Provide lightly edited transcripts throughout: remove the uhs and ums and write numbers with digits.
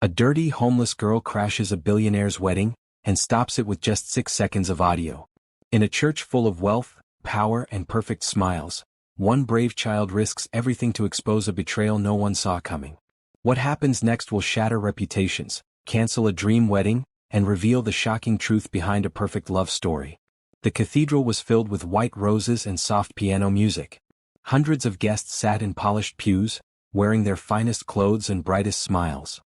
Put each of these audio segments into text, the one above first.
A dirty, homeless girl crashes a billionaire's wedding and stops it with just 6 seconds of audio. In a church full of wealth, power, and perfect smiles, one brave child risks everything to expose a betrayal no one saw coming. What happens next will shatter reputations, cancel a dream wedding, and reveal the shocking truth behind a perfect love story. The cathedral was filled with white roses and soft piano music. Hundreds of guests sat in polished pews, wearing their finest clothes and brightest smiles.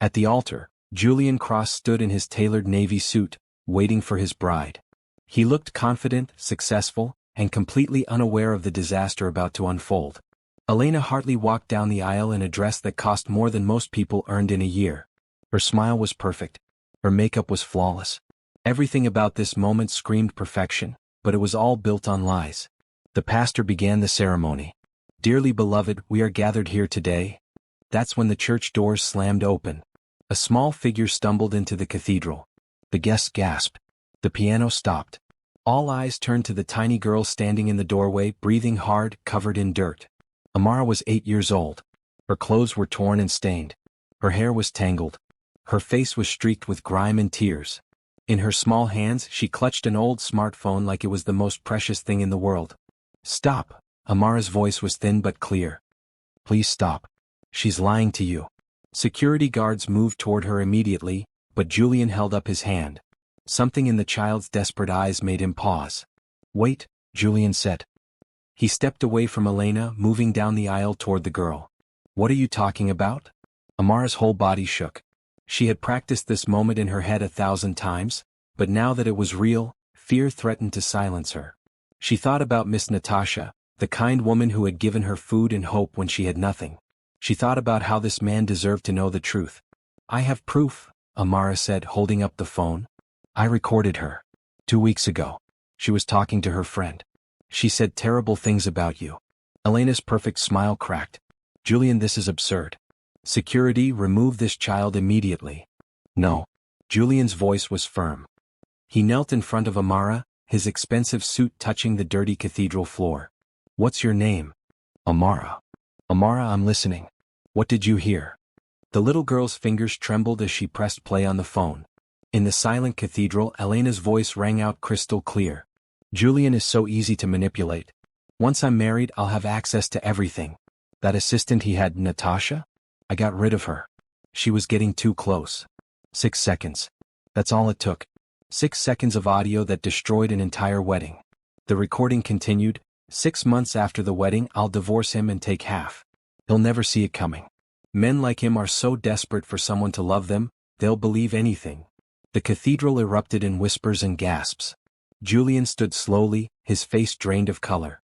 At the altar, Julian Cross stood in his tailored navy suit, waiting for his bride. He looked confident, successful, and completely unaware of the disaster about to unfold. Elena Hartley walked down the aisle in a dress that cost more than most people earned in a year. Her smile was perfect. Her makeup was flawless. Everything about this moment screamed perfection, but it was all built on lies. The pastor began the ceremony. "Dearly beloved, we are gathered here today." That's when the church doors slammed open. A small figure stumbled into the cathedral. The guests gasped. The piano stopped. All eyes turned to the tiny girl standing in the doorway, breathing hard, covered in dirt. Amara was 8 years old. Her clothes were torn and stained. Her hair was tangled. Her face was streaked with grime and tears. In her small hands she clutched an old smartphone like it was the most precious thing in the world. "Stop." Amara's voice was thin but clear. "Please stop. She's lying to you." Security guards moved toward her immediately, but Julian held up his hand. Something in the child's desperate eyes made him pause. "Wait," Julian said. He stepped away from Elena, moving down the aisle toward the girl. "What are you talking about?" Amara's whole body shook. She had practiced this moment in her head 1,000 times, but now that it was real, fear threatened to silence her. She thought about Miss Natasha, the kind woman who had given her food and hope when she had nothing. She thought about how this man deserved to know the truth. "I have proof," Amara said, holding up the phone. "I recorded her. 2 weeks ago. She was talking to her friend. She said terrible things about you." Elena's perfect smile cracked. "Julian, this is absurd. Security, remove this child immediately." "No." Julian's voice was firm. He knelt in front of Amara, his expensive suit touching the dirty cathedral floor. "What's your name?" "Amara." "Amara, I'm listening. What did you hear?" The little girl's fingers trembled as she pressed play on the phone. In the silent cathedral, Elena's voice rang out crystal clear. "Julian is so easy to manipulate. Once I'm married, I'll have access to everything. That assistant he had, Natasha? I got rid of her. She was getting too close. 6 seconds. That's all it took. 6 seconds of audio that destroyed an entire wedding." The recording continued. "6 months after the wedding, I'll divorce him and take half. He'll never see it coming. Men like him are so desperate for someone to love them, they'll believe anything." The cathedral erupted in whispers and gasps. Julian stood slowly, his face drained of color.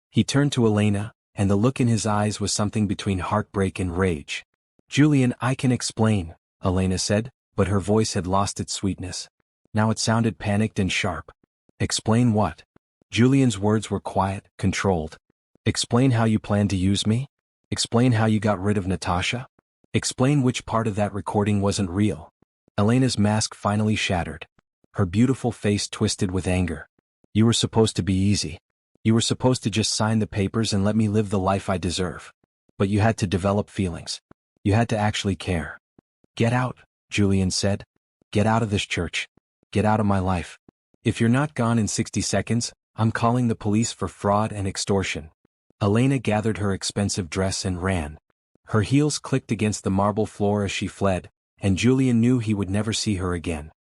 He turned to Elena, and the look in his eyes was something between heartbreak and rage. "Julian, I can explain," Elena said, but her voice had lost its sweetness. Now it sounded panicked and sharp. "Explain what?" Julian's words were quiet, controlled. "Explain how you plan to use me? Explain how you got rid of Natasha? Explain which part of that recording wasn't real." Elena's mask finally shattered. Her beautiful face twisted with anger. "You were supposed to be easy. You were supposed to just sign the papers and let me live the life I deserve. But you had to develop feelings. You had to actually care." "Get out," Julian said. "Get out of this church. Get out of my life. If you're not gone in 60 seconds, I'm calling the police for fraud and extortion." Elena gathered her expensive dress and ran. Her heels clicked against the marble floor as she fled, and Julian knew he would never see her again.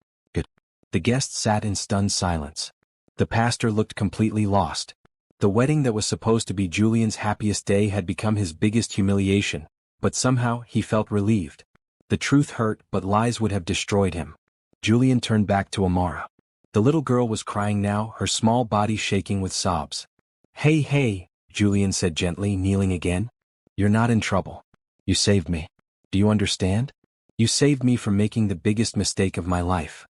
The guests sat in stunned silence. The pastor looked completely lost. The wedding that was supposed to be Julian's happiest day had become his biggest humiliation, but somehow he felt relieved. The truth hurt, but lies would have destroyed him. Julian turned back to Amara. The little girl was crying now, her small body shaking with sobs. Hey, Julian said gently, kneeling again. "You're not in trouble. You saved me. Do you understand? You saved me from making the biggest mistake of my life."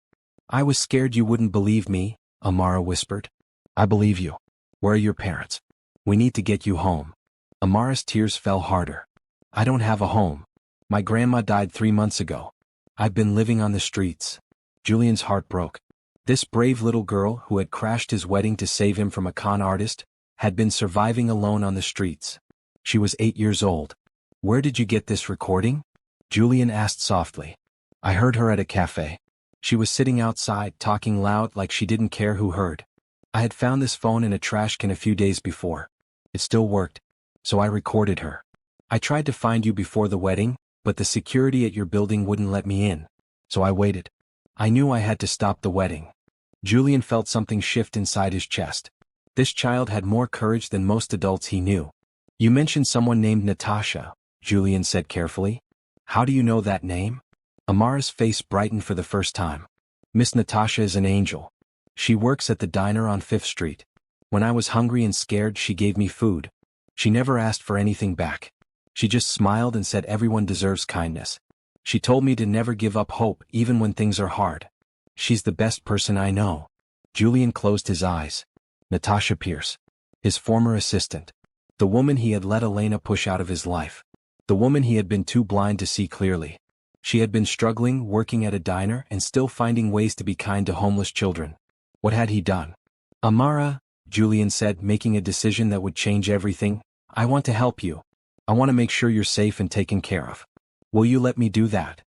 "I was scared you wouldn't believe me," Amara whispered. "I believe you. Where are your parents? We need to get you home." Amara's tears fell harder. "I don't have a home. My grandma died 3 months ago. I've been living on the streets." Julian's heart broke. This brave little girl who had crashed his wedding to save him from a con artist had been surviving alone on the streets. She was 8 years old. "Where did you get this recording?" Julian asked softly. I heard her at a cafe. She was sitting outside, talking loud like she didn't care who heard. I had found this phone in a trash can a few days before. It still worked. So I recorded her. I tried to find you before the wedding, but the security at your building wouldn't let me in. So I waited. I knew I had to stop the wedding. Julian felt something shift inside his chest. This child had more courage than most adults he knew. You mentioned someone named Natasha, Julian said carefully. How do you know that name? Amara's face brightened for the first time. Miss Natasha is an angel. She works at the diner on 5th Street. When I was hungry and scared, she gave me food. She never asked for anything back. She just smiled and said everyone deserves kindness. She told me to never give up hope even when things are hard. She's the best person I know. Julian closed his eyes. Natasha Pierce. His former assistant. The woman he had let Elena push out of his life. The woman he had been too blind to see clearly. She had been struggling, working at a diner, and still finding ways to be kind to homeless children. What had he done? Amara, Julian said, making a decision that would change everything. I want to help you. I want to make sure you're safe and taken care of. Will you let me do that?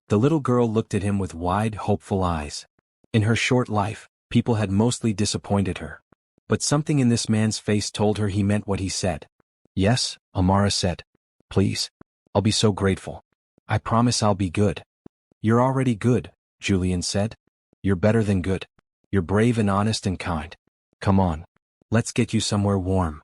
The little girl looked at him with wide, hopeful eyes. In her short life, people had mostly disappointed her. But something in this man's face told her he meant what he said. Yes, Amara said. Please. I'll be so grateful. I promise I'll be good. You're already good, Julian said. You're better than good. You're brave and honest and kind. Come on. Let's get you somewhere warm.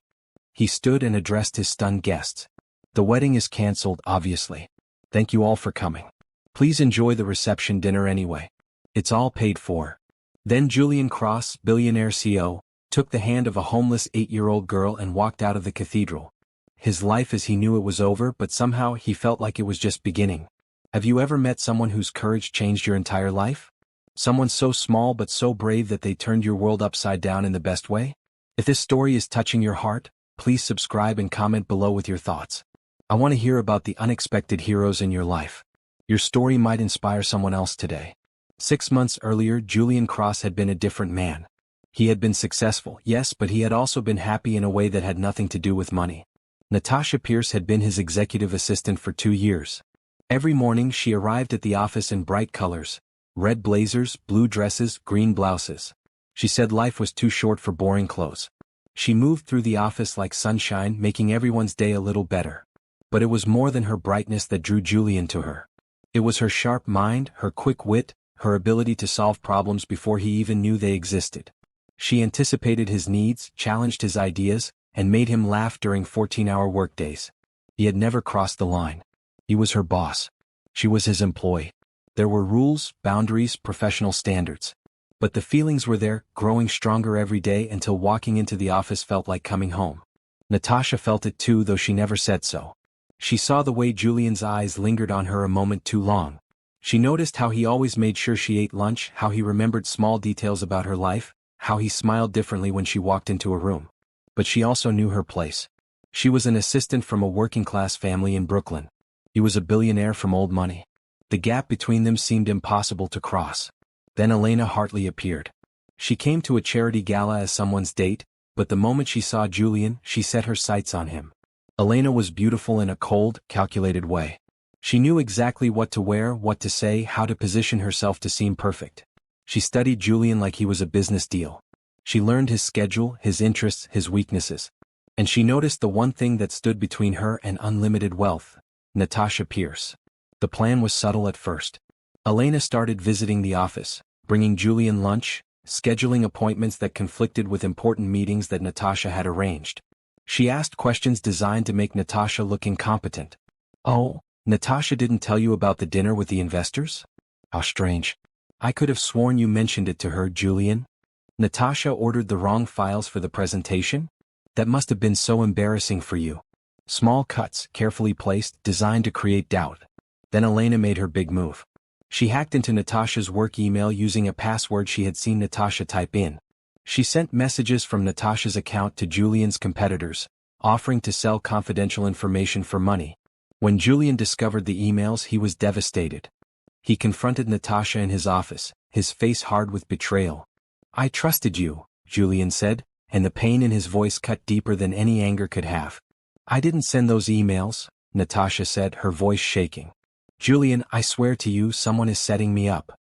He stood and addressed his stunned guests. The wedding is cancelled, obviously. Thank you all for coming. Please enjoy the reception dinner anyway. It's all paid for. Then Julian Cross, Billionaire CEO, took the hand of a homeless 8-year-old girl and walked out of the cathedral. His life as he knew it was over, but somehow he felt like it was just beginning. Have you ever met someone whose courage changed your entire life? Someone so small but so brave that they turned your world upside down in the best way? If this story is touching your heart, please subscribe and comment below with your thoughts. I want to hear about the unexpected heroes in your life. Your story might inspire someone else today. 6 months earlier, Julian Cross had been a different man. He had been successful, yes, but he had also been happy in a way that had nothing to do with money. Natasha Pierce had been his executive assistant for 2 years. Every morning she arrived at the office in bright colors: red blazers, blue dresses, green blouses. She said life was too short for boring clothes. She moved through the office like sunshine, making everyone's day a little better. But it was more than her brightness that drew Julian to her. It was her sharp mind, her quick wit, her ability to solve problems before he even knew they existed. She anticipated his needs, challenged his ideas, and made him laugh during 14-hour workdays. He had never crossed the line. He was her boss. She was his employee. There were rules, boundaries, professional standards. But the feelings were there, growing stronger every day until walking into the office felt like coming home. Natasha felt it too, though she never said so. She saw the way Julian's eyes lingered on her a moment too long. She noticed how he always made sure she ate lunch, how he remembered small details about her life, how he smiled differently when she walked into a room. But she also knew her place. She was an assistant from a working-class family in Brooklyn. He was a billionaire from old money. The gap between them seemed impossible to cross. Then Elena Hartley appeared. She came to a charity gala as someone's date, but the moment she saw Julian, she set her sights on him. Elena was beautiful in a cold, calculated way. She knew exactly what to wear, what to say, how to position herself to seem perfect. She studied Julian like he was a business deal. She learned his schedule, his interests, his weaknesses. And she noticed the one thing that stood between her and unlimited wealth: Natasha Pierce. The plan was subtle at first. Elena started visiting the office, bringing Julian lunch, scheduling appointments that conflicted with important meetings that Natasha had arranged. She asked questions designed to make Natasha look incompetent. Oh, Natasha didn't tell you about the dinner with the investors? How strange. I could have sworn you mentioned it to her, Julian. Natasha ordered the wrong files for the presentation? That must have been so embarrassing for you. Small cuts, carefully placed, designed to create doubt. Then Elena made her big move. She hacked into Natasha's work email using a password she had seen Natasha type in. She sent messages from Natasha's account to Julian's competitors, offering to sell confidential information for money. When Julian discovered the emails, he was devastated. He confronted Natasha in his office, his face hard with betrayal. I trusted you, Julian said, and the pain in his voice cut deeper than any anger could have. I didn't send those emails, Natasha said, her voice shaking. Julian, I swear to you someone is setting me up.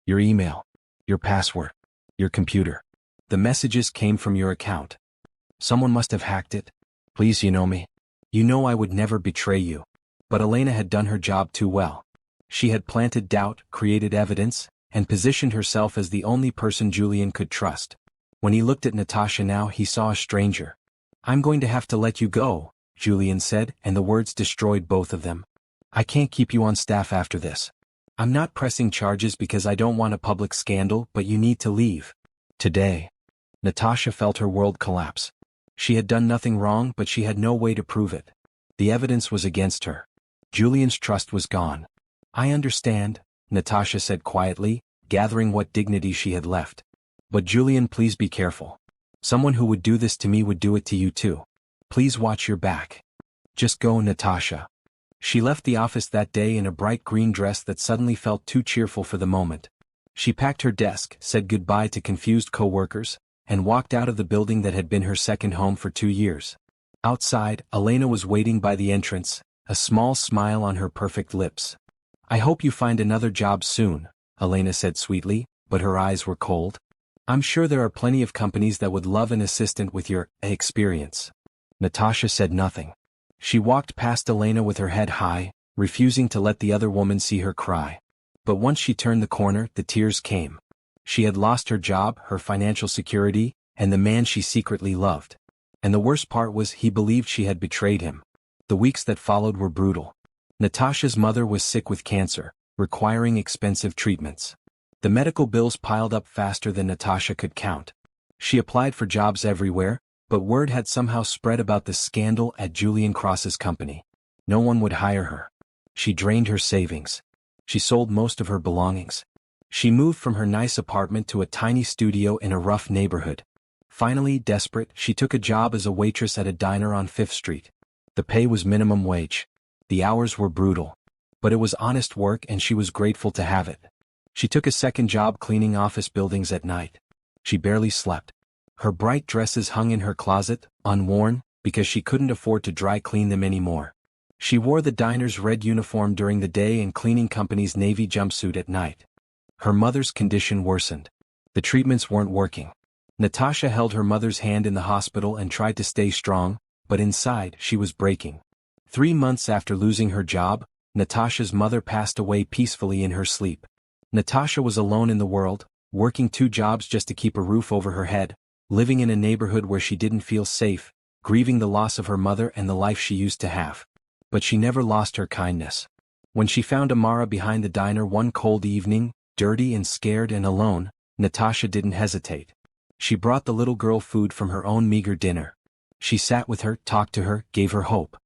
Your email. Your password. Your computer. The messages came from your account. Someone must have hacked it. Please, you know me. You know I would never betray you. But Elena had done her job too well. She had planted doubt, created evidence, and positioned herself as the only person Julian could trust. When he looked at Natasha now, he saw a stranger. I'm going to have to let you go, Julian said, and the words destroyed both of them. I can't keep you on staff after this. I'm not pressing charges because I don't want a public scandal, but you need to leave. Today. Natasha felt her world collapse. She had done nothing wrong, but she had no way to prove it. The evidence was against her. Julian's trust was gone. I understand, Natasha said quietly, gathering what dignity she had left. But Julian, please be careful. Someone who would do this to me would do it to you too. Please watch your back. Just go, Natasha. She left the office that day in a bright green dress that suddenly felt too cheerful for the moment. She packed her desk, said goodbye to confused co-workers, and walked out of the building that had been her second home for 2 years. Outside, Elena was waiting by the entrance, a small smile on her perfect lips. I hope you find another job soon, Elena said sweetly, but her eyes were cold. I'm sure there are plenty of companies that would love an assistant with your experience. Natasha said nothing. She walked past Elena with her head high, refusing to let the other woman see her cry. But once she turned the corner, the tears came. She had lost her job, her financial security, and the man she secretly loved. And the worst part was he believed she had betrayed him. The weeks that followed were brutal. Natasha's mother was sick with cancer, requiring expensive treatments. The medical bills piled up faster than Natasha could count. She applied for jobs everywhere, but word had somehow spread about the scandal at Julian Cross's company. No one would hire her. She drained her savings. She sold most of her belongings. She moved from her nice apartment to a tiny studio in a rough neighborhood. Finally, desperate, she took a job as a waitress at a diner on 5th Street. The pay was minimum wage. The hours were brutal. But it was honest work and she was grateful to have it. She took a second job cleaning office buildings at night. She barely slept. Her bright dresses hung in her closet, unworn, because she couldn't afford to dry clean them anymore. She wore the diner's red uniform during the day and cleaning company's navy jumpsuit at night. Her mother's condition worsened. The treatments weren't working. Natasha held her mother's hand in the hospital and tried to stay strong, but inside she was breaking. 3 months after losing her job, Natasha's mother passed away peacefully in her sleep. Natasha was alone in the world, working 2 jobs just to keep a roof over her head, living in a neighborhood where she didn't feel safe, grieving the loss of her mother and the life she used to have. But she never lost her kindness. When she found Amara behind the diner one cold evening, dirty and scared and alone, Natasha didn't hesitate. She brought the little girl food from her own meager dinner. She sat with her, talked to her, gave her hope.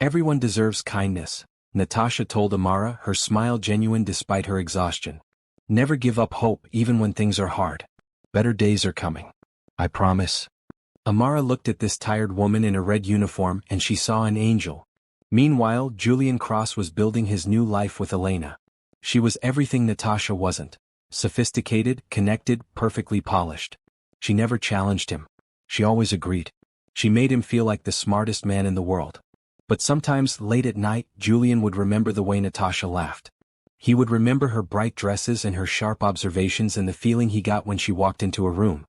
Everyone deserves kindness, Natasha told Amara, her smile genuine despite her exhaustion. Never give up hope even when things are hard. Better days are coming. I promise. Amara looked at this tired woman in a red uniform and she saw an angel. Meanwhile, Julian Cross was building his new life with Elena. She was everything Natasha wasn't. Sophisticated, connected, perfectly polished. She never challenged him. She always agreed. She made him feel like the smartest man in the world. But sometimes, late at night, Julian would remember the way Natasha laughed. He would remember her bright dresses and her sharp observations and the feeling he got when she walked into a room.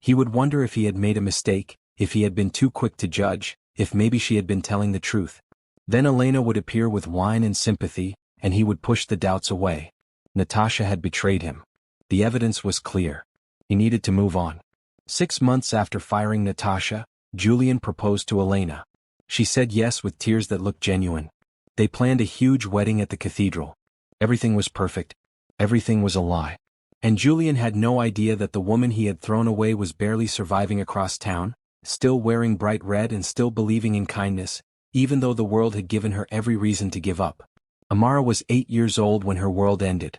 He would wonder if he had made a mistake, if he had been too quick to judge, if maybe she had been telling the truth. Then Elena would appear with wine and sympathy, and he would push the doubts away. Natasha had betrayed him. The evidence was clear. He needed to move on. 6 months after firing Natasha, Julian proposed to Elena. She said yes with tears that looked genuine. They planned a huge wedding at the cathedral. Everything was perfect. Everything was a lie. And Julian had no idea that the woman he had thrown away was barely surviving across town, still wearing bright red and still believing in kindness, even though the world had given her every reason to give up. Amara was 8 years old when her world ended.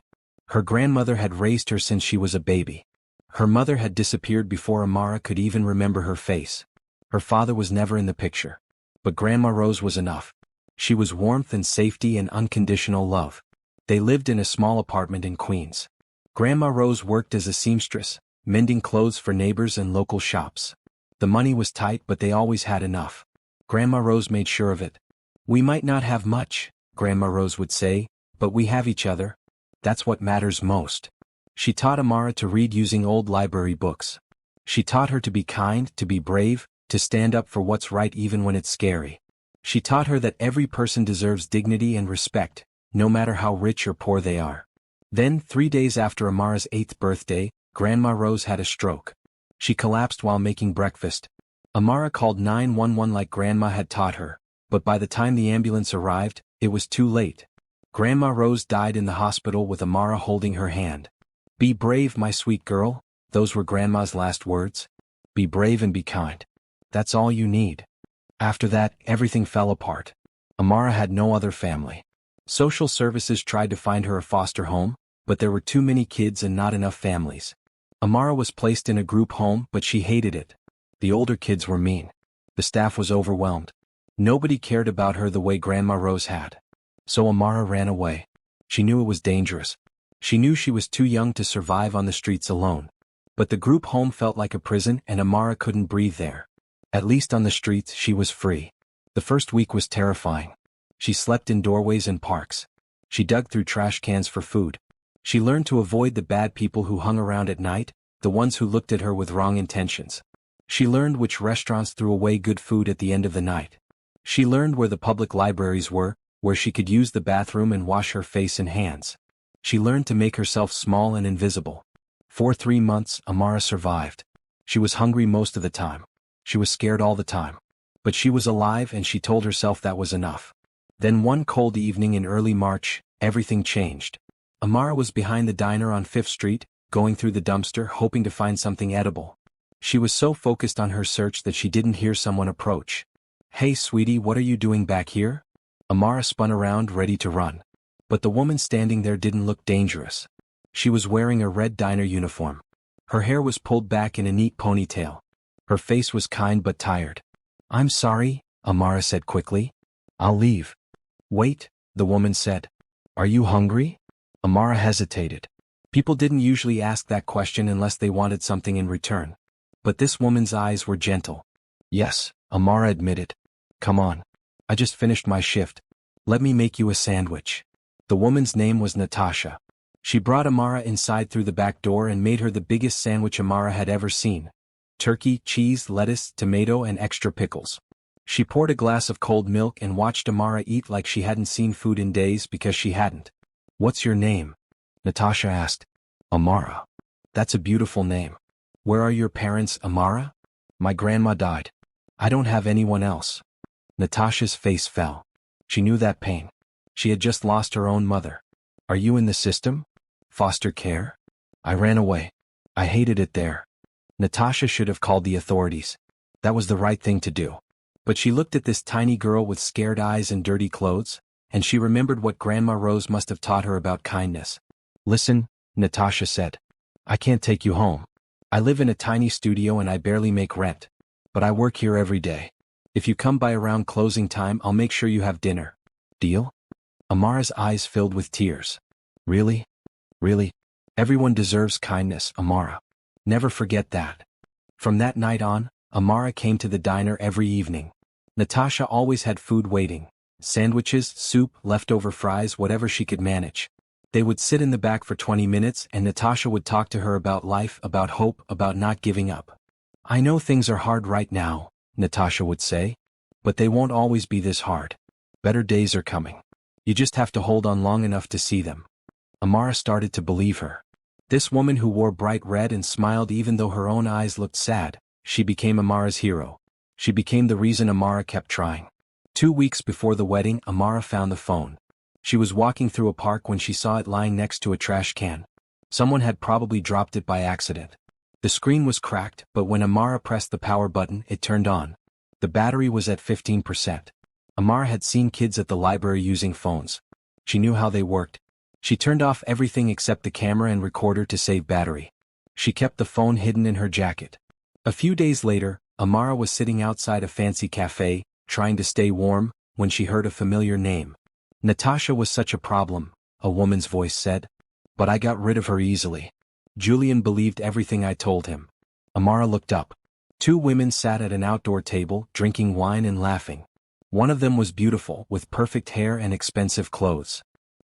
Her grandmother had raised her since she was a baby. Her mother had disappeared before Amara could even remember her face. Her father was never in the picture. But Grandma Rose was enough. She was warmth and safety and unconditional love. They lived in a small apartment in Queens. Grandma Rose worked as a seamstress, mending clothes for neighbors and local shops. The money was tight, but they always had enough. Grandma Rose made sure of it. We might not have much, Grandma Rose would say, But we have each other. That's what matters most. She taught Amara to read using old library books. She taught her to be kind, to be brave, to stand up for what's right even when it's scary. She taught her that every person deserves dignity and respect, no matter how rich or poor they are. Then, 3 days after Amara's 8th birthday, Grandma Rose had a stroke. She collapsed while making breakfast. Amara called 911 like Grandma had taught her, but by the time the ambulance arrived, it was too late. Grandma Rose died in the hospital with Amara holding her hand. "Be brave, my sweet girl," those were Grandma's last words. "Be brave and be kind. That's all you need." After that, everything fell apart. Amara had no other family. Social services tried to find her a foster home, but there were too many kids and not enough families. Amara was placed in a group home, but she hated it. The older kids were mean. The staff was overwhelmed. Nobody cared about her the way Grandma Rose had. So Amara ran away. She knew it was dangerous. She knew she was too young to survive on the streets alone. But the group home felt like a prison and Amara couldn't breathe there. At least on the streets she was free. The first week was terrifying. She slept in doorways and parks. She dug through trash cans for food. She learned to avoid the bad people who hung around at night, the ones who looked at her with wrong intentions. She learned which restaurants threw away good food at the end of the night. She learned where the public libraries were, where she could use the bathroom and wash her face and hands. She learned to make herself small and invisible. For 3 months, Amara survived. She was hungry most of the time. She was scared all the time. But she was alive and she told herself that was enough. Then one cold evening in early March, everything changed. Amara was behind the diner on 5th Street, going through the dumpster hoping to find something edible. She was so focused on her search that she didn't hear someone approach. "Hey sweetie, what are you doing back here?" Amara spun around ready to run. But the woman standing there didn't look dangerous. She was wearing a red diner uniform. Her hair was pulled back in a neat ponytail. Her face was kind but tired. "I'm sorry," Amara said quickly. "I'll leave." "Wait," the woman said. "Are you hungry?" Amara hesitated. People didn't usually ask that question unless they wanted something in return. But this woman's eyes were gentle. "Yes," Amara admitted. "Come on. I just finished my shift. Let me make you a sandwich." The woman's name was Natasha. She brought Amara inside through the back door and made her the biggest sandwich Amara had ever seen. Turkey, cheese, lettuce, tomato, and extra pickles. She poured a glass of cold milk and watched Amara eat like she hadn't seen food in days because she hadn't. "What's your name?" Natasha asked. "Amara." "That's a beautiful name. Where are your parents, Amara?" "My grandma died. I don't have anyone else." Natasha's face fell. She knew that pain. She had just lost her own mother. "Are you in the system? Foster care?" "I ran away. I hated it there." Natasha should have called the authorities. That was the right thing to do. But she looked at this tiny girl with scared eyes and dirty clothes, and she remembered what Grandma Rose must have taught her about kindness. "Listen," Natasha said. "I can't take you home. I live in a tiny studio and I barely make rent. But I work here every day. If you come by around closing time, I'll make sure you have dinner. Deal?" Amara's eyes filled with tears. "Really? Really? Everyone deserves kindness, Amara. Never forget that." From that night on, Amara came to the diner every evening. Natasha always had food waiting. Sandwiches, soup, leftover fries, whatever she could manage. They would sit in the back for 20 minutes and Natasha would talk to her about life, about hope, about not giving up. "I know things are hard right now," Natasha would say. "But they won't always be this hard. Better days are coming. You just have to hold on long enough to see them." Amara started to believe her. This woman who wore bright red and smiled even though her own eyes looked sad, she became Amara's hero. She became the reason Amara kept trying. 2 weeks before the wedding, Amara found the phone. She was walking through a park when she saw it lying next to a trash can. Someone had probably dropped it by accident. The screen was cracked, but when Amara pressed the power button, it turned on. The battery was at 15%. Amara had seen kids at the library using phones. She knew how they worked. She turned off everything except the camera and recorder to save battery. She kept the phone hidden in her jacket. A few days later, Amara was sitting outside a fancy cafe, trying to stay warm, when she heard a familiar name. "Natasha was such a problem," a woman's voice said. "But I got rid of her easily. Julian believed everything I told him." Amara looked up. 2 women sat at an outdoor table, drinking wine and laughing. One of them was beautiful, with perfect hair and expensive clothes.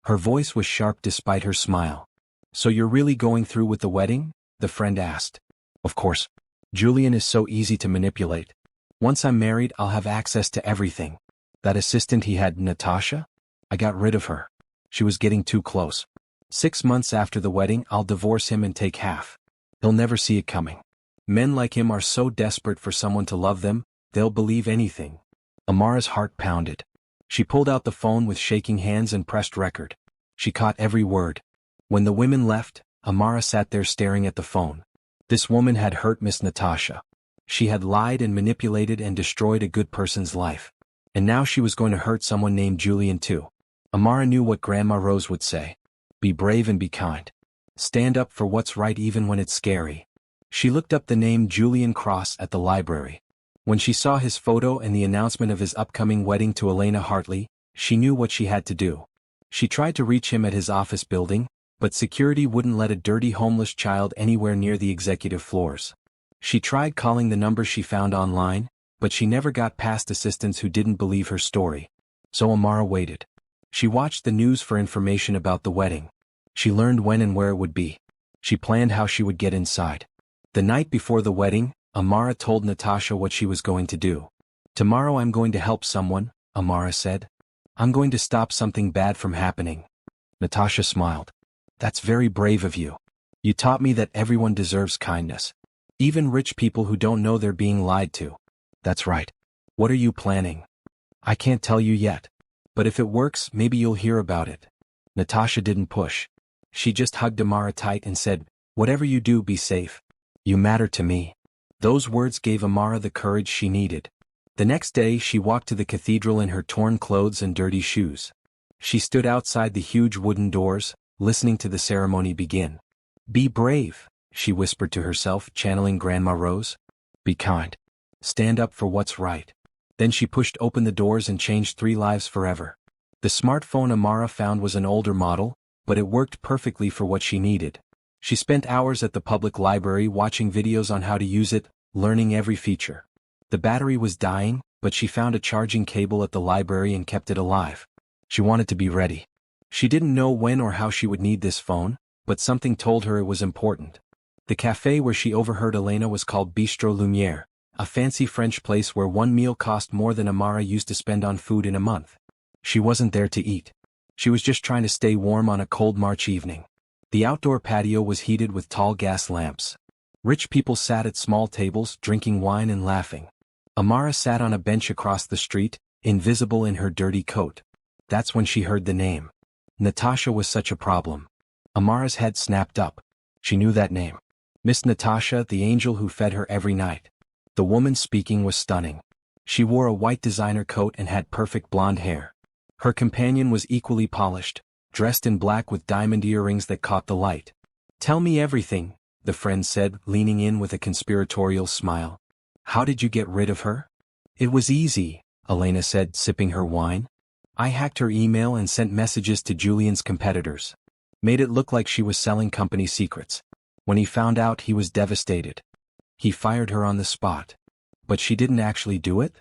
Her voice was sharp despite her smile. So you're really going through with the wedding? The friend asked. Of course. Julian is so easy to manipulate. Once I'm married, I'll have access to everything. That assistant he had, Natasha? I got rid of her. She was getting too close. 6 months after the wedding, I'll divorce him and take half. He'll never see it coming. Men like him are so desperate for someone to love them, they'll believe anything. Amara's heart pounded. She pulled out the phone with shaking hands and pressed record. She caught every word. When the women left, Amara sat there staring at the phone. This woman had hurt Miss Natasha. She had lied and manipulated and destroyed a good person's life. And now she was going to hurt someone named Julian too. Amara knew what Grandma Rose would say. Be brave and be kind. Stand up for what's right even when it's scary. She looked up the name Julian Cross at the library. When she saw his photo and the announcement of his upcoming wedding to Elena Hartley, she knew what she had to do. She tried to reach him at his office building, but security wouldn't let a dirty homeless child anywhere near the executive floors. She tried calling the number she found online, but she never got past assistants who didn't believe her story. So Amara waited. She watched the news for information about the wedding. She learned when and where it would be. She planned how she would get inside. The night before the wedding, Amara told Natasha what she was going to do. Tomorrow I'm going to help someone, Amara said. I'm going to stop something bad from happening. Natasha smiled. That's very brave of you. You taught me that everyone deserves kindness. Even rich people who don't know they're being lied to. That's right. What are you planning? I can't tell you yet. But if it works, maybe you'll hear about it. Natasha didn't push. She just hugged Amara tight and said, whatever you do, be safe. You matter to me. Those words gave Amara the courage she needed. The next day, she walked to the cathedral in her torn clothes and dirty shoes. She stood outside the huge wooden doors, listening to the ceremony begin. Be brave, she whispered to herself, channeling Grandma Rose. Be kind. Stand up for what's right. Then she pushed open the doors and changed 3 lives forever. The smartphone Amara found was an older model, but it worked perfectly for what she needed. She spent hours at the public library watching videos on how to use it, learning every feature. The battery was dying, but she found a charging cable at the library and kept it alive. She wanted to be ready. She didn't know when or how she would need this phone, but something told her it was important. The cafe where she overheard Elena was called Bistro Lumière, a fancy French place where one meal cost more than Amara used to spend on food in a month. She wasn't there to eat. She was just trying to stay warm on a cold March evening. The outdoor patio was heated with tall gas lamps. Rich people sat at small tables, drinking wine and laughing. Amara sat on a bench across the street, invisible in her dirty coat. That's when she heard the name. Natasha was such a problem. Amara's head snapped up. She knew that name. Miss Natasha, the angel who fed her every night. The woman speaking was stunning. She wore a white designer coat and had perfect blonde hair. Her companion was equally polished, dressed in black with diamond earrings that caught the light. Tell me everything, the friend said, leaning in with a conspiratorial smile. How did you get rid of her? It was easy, Elena said, sipping her wine. I hacked her email and sent messages to Julian's competitors. Made it look like she was selling company secrets. When he found out, he was devastated. He fired her on the spot. But she didn't actually do it?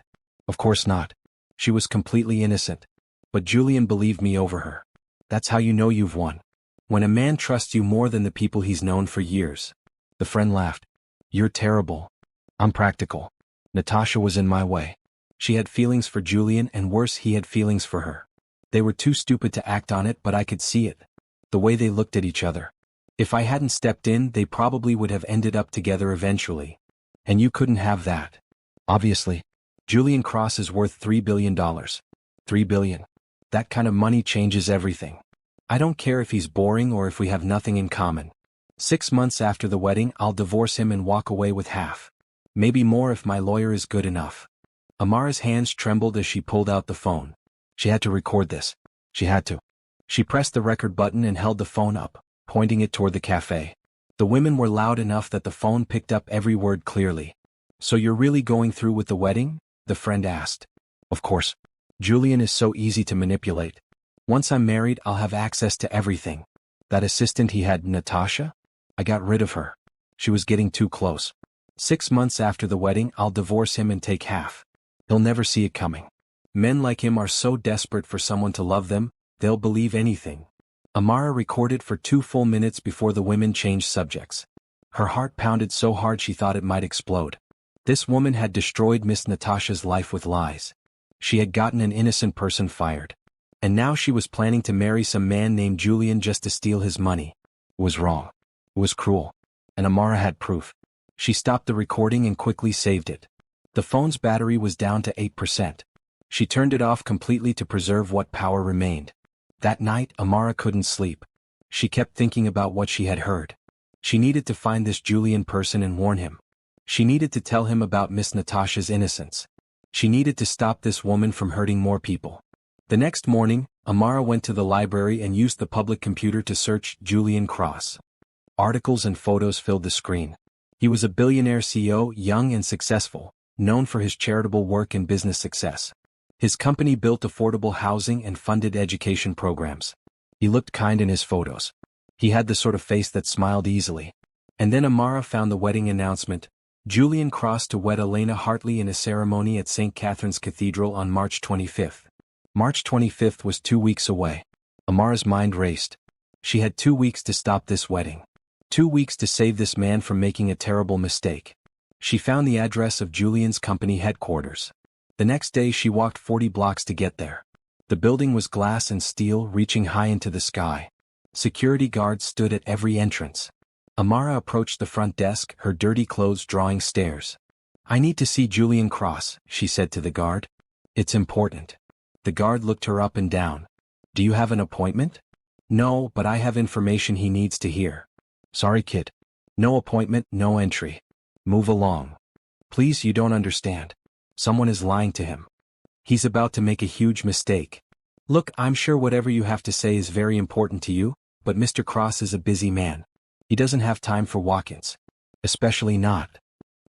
Of course not. She was completely innocent. But Julian believed me over her. That's how you know you've won. When a man trusts you more than the people he's known for years. The friend laughed. You're terrible. I'm practical. Natasha was in my way. She had feelings for Julian, and worse, he had feelings for her. They were too stupid to act on it, but I could see it. The way they looked at each other. If I hadn't stepped in, they probably would have ended up together eventually. And you couldn't have that. Obviously. Julian Cross is worth $3 billion. $3 billion. That kind of money changes everything. I don't care if he's boring or if we have nothing in common. 6 months after the wedding, I'll divorce him and walk away with half. Maybe more if my lawyer is good enough. Amara's hands trembled as she pulled out the phone. She had to record this. She had to. She pressed the record button and held the phone up, pointing it toward the cafe. The women were loud enough that the phone picked up every word clearly. So you're really going through with the wedding? The friend asked. Of course. Julian is so easy to manipulate. Once I'm married, I'll have access to everything. That assistant he had, Natasha? I got rid of her. She was getting too close. 6 months after the wedding, I'll divorce him and take half. He'll never see it coming. Men like him are so desperate for someone to love them, they'll believe anything. Amara recorded for 2 full minutes before the women changed subjects. Her heart pounded so hard she thought it might explode. This woman had destroyed Miss Natasha's life with lies. She had gotten an innocent person fired. And now she was planning to marry some man named Julian just to steal his money. It was wrong. It was cruel. And Amara had proof. She stopped the recording and quickly saved it. The phone's battery was down to 8%. She turned it off completely to preserve what power remained. That night, Amara couldn't sleep. She kept thinking about what she had heard. She needed to find this Julian person and warn him. She needed to tell him about Miss Natasha's innocence. She needed to stop this woman from hurting more people. The next morning, Amara went to the library and used the public computer to search Julian Cross. Articles and photos filled the screen. He was a billionaire CEO, young and successful, known for his charitable work and business success. His company built affordable housing and funded education programs. He looked kind in his photos. He had the sort of face that smiled easily. And then Amara found the wedding announcement: Julian Cross to wed Elena Hartley in a ceremony at St. Catherine's Cathedral on March 25th. March 25th was 2 weeks away. Amara's mind raced. She had 2 weeks to stop this wedding. 2 weeks to save this man from making a terrible mistake. She found the address of Julian's company headquarters. The next day she walked 40 blocks to get there. The building was glass and steel reaching high into the sky. Security guards stood at every entrance. Amara approached the front desk, her dirty clothes drawing stares. "I need to see Julian Cross," she said to the guard. "It's important." The guard looked her up and down. "Do you have an appointment?" "No, but I have information he needs to hear." "Sorry, kid. No appointment, no entry. Move along." "Please, you don't understand. Someone is lying to him. He's about to make a huge mistake." "Look, I'm sure whatever you have to say is very important to you, but Mr. Cross is a busy man. He doesn't have time for walk-ins. Especially not."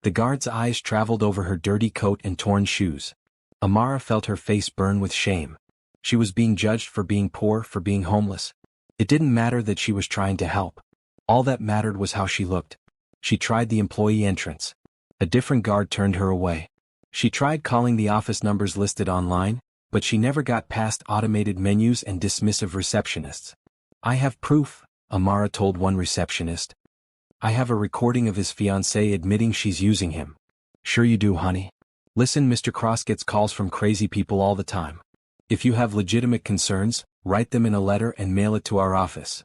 The guard's eyes traveled over her dirty coat and torn shoes. Amara felt her face burn with shame. She was being judged for being poor, for being homeless. It didn't matter that she was trying to help. All that mattered was how she looked. She tried the employee entrance. A different guard turned her away. She tried calling the office numbers listed online, but she never got past automated menus and dismissive receptionists. "I have proof," Amara told one receptionist. "I have a recording of his fiancée admitting she's using him." "Sure you do, honey. Listen, Mr. Cross gets calls from crazy people all the time. If you have legitimate concerns, write them in a letter and mail it to our office."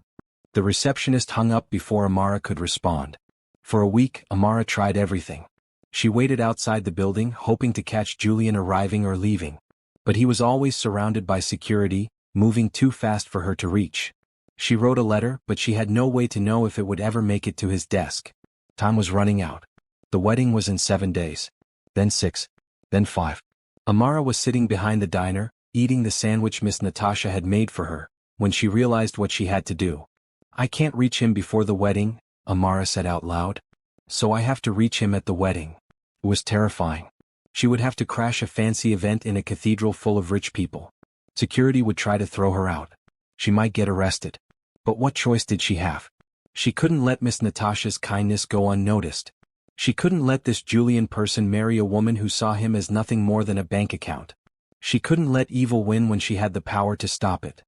The receptionist hung up before Amara could respond. For a week, Amara tried everything. She waited outside the building, hoping to catch Julian arriving or leaving. But he was always surrounded by security, moving too fast for her to reach. She wrote a letter, but she had no way to know if it would ever make it to his desk. Time was running out. The wedding was in 7 days. Then 6. Then 5. Amara was sitting behind the diner, eating the sandwich Miss Natasha had made for her, when she realized what she had to do. "I can't reach him before the wedding," Amara said out loud. "So I have to reach him at the wedding." It was terrifying. She would have to crash a fancy event in a cathedral full of rich people. Security would try to throw her out. She might get arrested. But what choice did she have? She couldn't let Miss Natasha's kindness go unnoticed. She couldn't let this Julian person marry a woman who saw him as nothing more than a bank account. She couldn't let evil win when she had the power to stop it.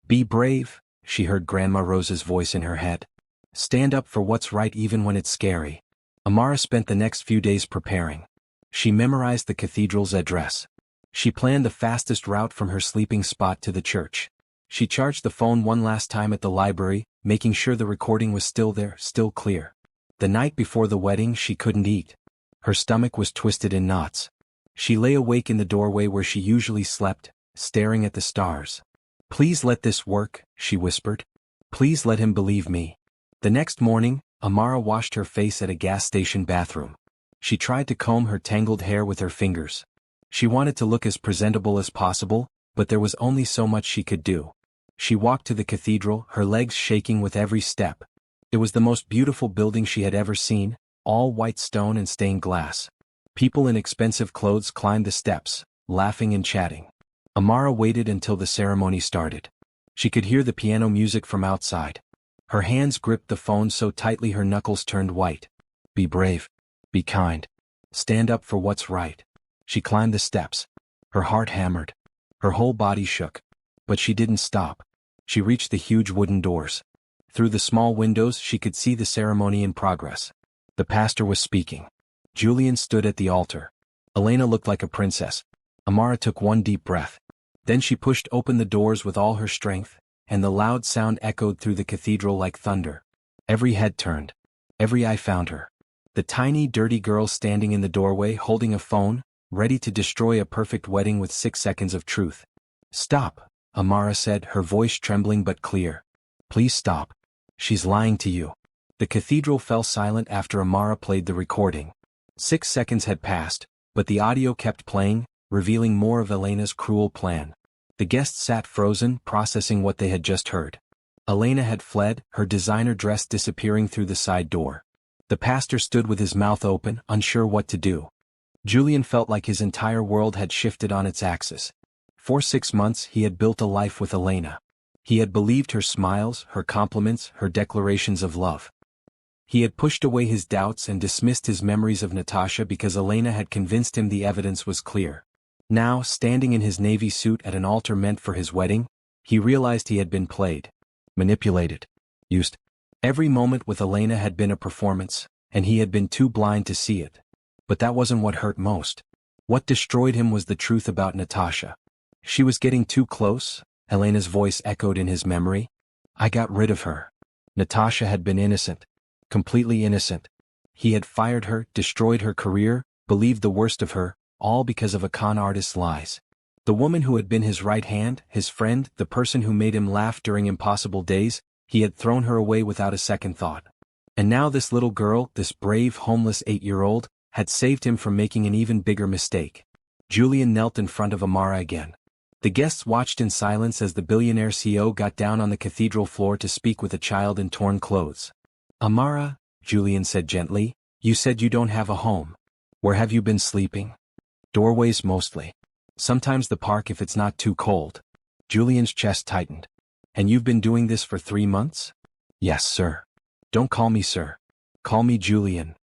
"Be brave," she heard Grandma Rosa's voice in her head. "Stand up for what's right even when it's scary." Amara spent the next few days preparing. She memorized the cathedral's address. She planned the fastest route from her sleeping spot to the church. She charged the phone one last time at the library, making sure the recording was still there, still clear. The night before the wedding she couldn't eat. Her stomach was twisted in knots. She lay awake in the doorway where she usually slept, staring at the stars. "Please let this work," she whispered. "Please let him believe me." The next morning, Amara washed her face at a gas station bathroom. She tried to comb her tangled hair with her fingers. She wanted to look as presentable as possible, but there was only so much she could do. She walked to the cathedral, her legs shaking with every step. It was the most beautiful building she had ever seen, all white stone and stained glass. People in expensive clothes climbed the steps, laughing and chatting. Amara waited until the ceremony started. She could hear the piano music from outside. Her hands gripped the phone so tightly her knuckles turned white. "Be brave. Be kind. Stand up for what's right." She climbed the steps. Her heart hammered. Her whole body shook. But she didn't stop. She reached the huge wooden doors. Through the small windows she could see the ceremony in progress. The pastor was speaking. Julian stood at the altar. Elena looked like a princess. Amara took one deep breath. Then she pushed open the doors with all her strength, and the loud sound echoed through the cathedral like thunder. Every head turned. Every eye found her. The tiny, dirty girl standing in the doorway holding a phone, ready to destroy a perfect wedding with 6 seconds of truth. "Stop," Amara said, her voice trembling but clear. "Please stop. She's lying to you." The cathedral fell silent after Amara played the recording. 6 seconds had passed, but the audio kept playing, revealing more of Elena's cruel plan. The guests sat frozen, processing what they had just heard. Elena had fled, her designer dress disappearing through the side door. The pastor stood with his mouth open, unsure what to do. Julian felt like his entire world had shifted on its axis. For 6 months he had built a life with Elena. He had believed her smiles, her compliments, her declarations of love. He had pushed away his doubts and dismissed his memories of Natasha because Elena had convinced him the evidence was clear. Now, standing in his navy suit at an altar meant for his wedding, he realized he had been played, manipulated, used. Every moment with Elena had been a performance, and he had been too blind to see it. But that wasn't what hurt most. What destroyed him was the truth about Natasha. She was getting too close, Elena's voice echoed in his memory. "I got rid of her." Natasha had been innocent. Completely innocent. He had fired her, destroyed her career, believed the worst of her, all because of a con artist's lies. The woman who had been his right hand, his friend, the person who made him laugh during impossible days, he had thrown her away without a second thought. And now this little girl, this brave, homeless 8-year-old, had saved him from making an even bigger mistake. Julian knelt in front of Amara again. The guests watched in silence as the billionaire CEO got down on the cathedral floor to speak with a child in torn clothes. "Amara," Julian said gently, "you said you don't have a home. Where have you been sleeping?" "Doorways mostly. Sometimes the park if it's not too cold." Julian's chest tightened. "And you've been doing this for 3 months?" "Yes, sir." "Don't call me sir. Call me Julian."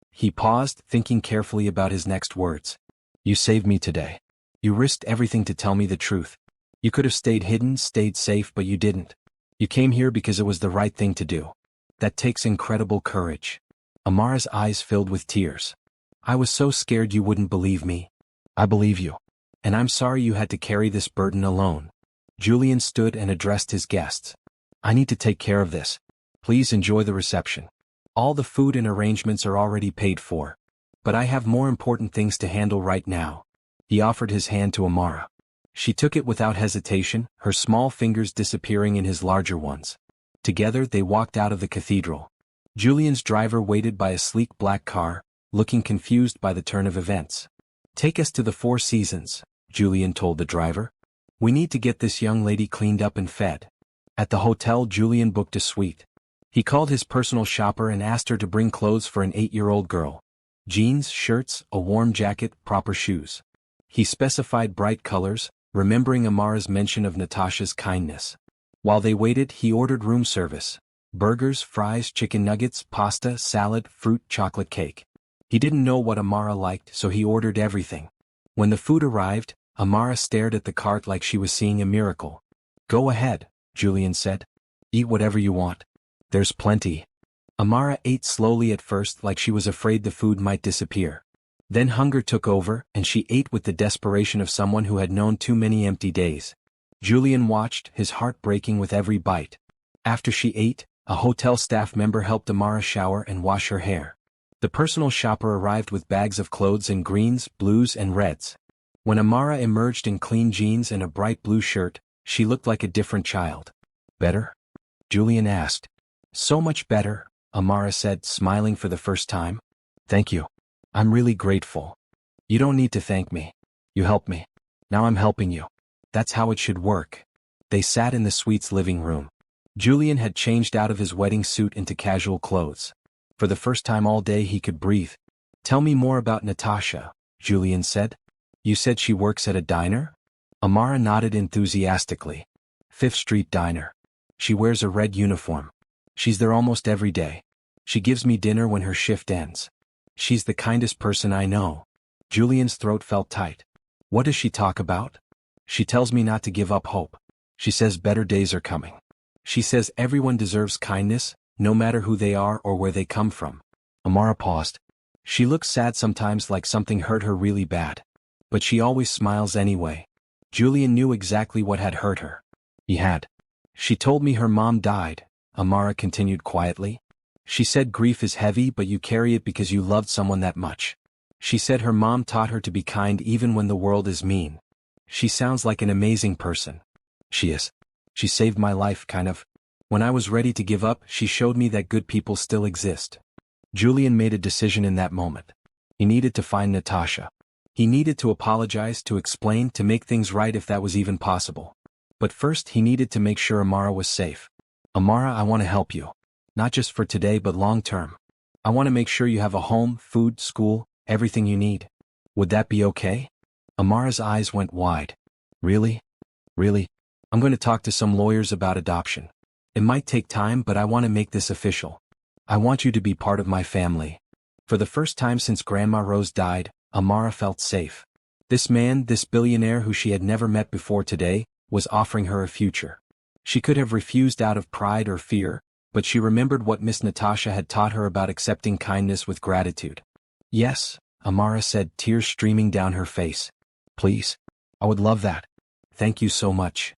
He paused, thinking carefully about his next words. "You saved me today. You risked everything to tell me the truth. You could have stayed hidden, stayed safe, but you didn't. You came here because it was the right thing to do. That takes incredible courage." Amara's eyes filled with tears. "I was so scared you wouldn't believe me." "I believe you. And I'm sorry you had to carry this burden alone." Julian stood and addressed his guests. "I need to take care of this. Please enjoy the reception. All the food and arrangements are already paid for. But I have more important things to handle right now." He offered his hand to Amara. She took it without hesitation, her small fingers disappearing in his larger ones. Together they walked out of the cathedral. Julian's driver waited by a sleek black car, looking confused by the turn of events. "Take us to the Four Seasons," Julian told the driver. "We need to get this young lady cleaned up and fed." At the hotel Julian booked a suite. He called his personal shopper and asked her to bring clothes for an 8-year-old girl. Jeans, shirts, a warm jacket, proper shoes. He specified bright colors, remembering Amara's mention of Natasha's kindness. While they waited he ordered room service. Burgers, fries, chicken nuggets, pasta, salad, fruit, chocolate cake. He didn't know what Amara liked, so he ordered everything. When the food arrived, Amara stared at the cart like she was seeing a miracle. "Go ahead," Julian said. "Eat whatever you want. There's plenty." Amara ate slowly at first like she was afraid the food might disappear. Then hunger took over, and she ate with the desperation of someone who had known too many empty days. Julian watched, his heart breaking with every bite. After she ate, a hotel staff member helped Amara shower and wash her hair. The personal shopper arrived with bags of clothes in greens, blues, and reds. When Amara emerged in clean jeans and a bright blue shirt, she looked like a different child. "Better?" Julian asked. "So much better," Amara said, smiling for the first time. "Thank you. I'm really grateful." "You don't need to thank me. You helped me. Now I'm helping you. That's how it should work." They sat in the suite's living room. Julian had changed out of his wedding suit into casual clothes. For the first time all day he could breathe. "Tell me more about Natasha," Julian said. "You said she works at a diner?" Amara nodded enthusiastically. "Fifth Street Diner. She wears a red uniform. She's there almost every day. She gives me dinner when her shift ends. She's the kindest person I know." Julian's throat felt tight. "What does she talk about?" "She tells me not to give up hope. She says better days are coming. She says everyone deserves kindness, no matter who they are or where they come from. Amara paused. She looks sad sometimes, like something hurt her really bad. But she always smiles anyway. Julian knew exactly what had hurt her. He had. She told me her mom died, Amara continued quietly. She said grief is heavy, but you carry it because you loved someone that much. She said her mom taught her to be kind even when the world is mean. She sounds like an amazing person. She is. She saved my life, kind of. When I was ready to give up, she showed me that good people still exist. Julian made a decision in that moment. He needed to find Natasha. He needed to apologize, to explain, to make things right if that was even possible. But first he needed to make sure Amara was safe. Amara, I want to help you. Not just for today but long term. I want to make sure you have a home, food, school, everything you need. Would that be okay? Amara's eyes went wide. Really? Really? I'm going to talk to some lawyers about adoption. It might take time, but I want to make this official. I want you to be part of my family. For the first time since Grandma Rose died, Amara felt safe. This man, this billionaire who she had never met before today, was offering her a future. She could have refused out of pride or fear, but she remembered what Miss Natasha had taught her about accepting kindness with gratitude. Yes, Amara said, tears streaming down her face. Please. I would love that. Thank you so much.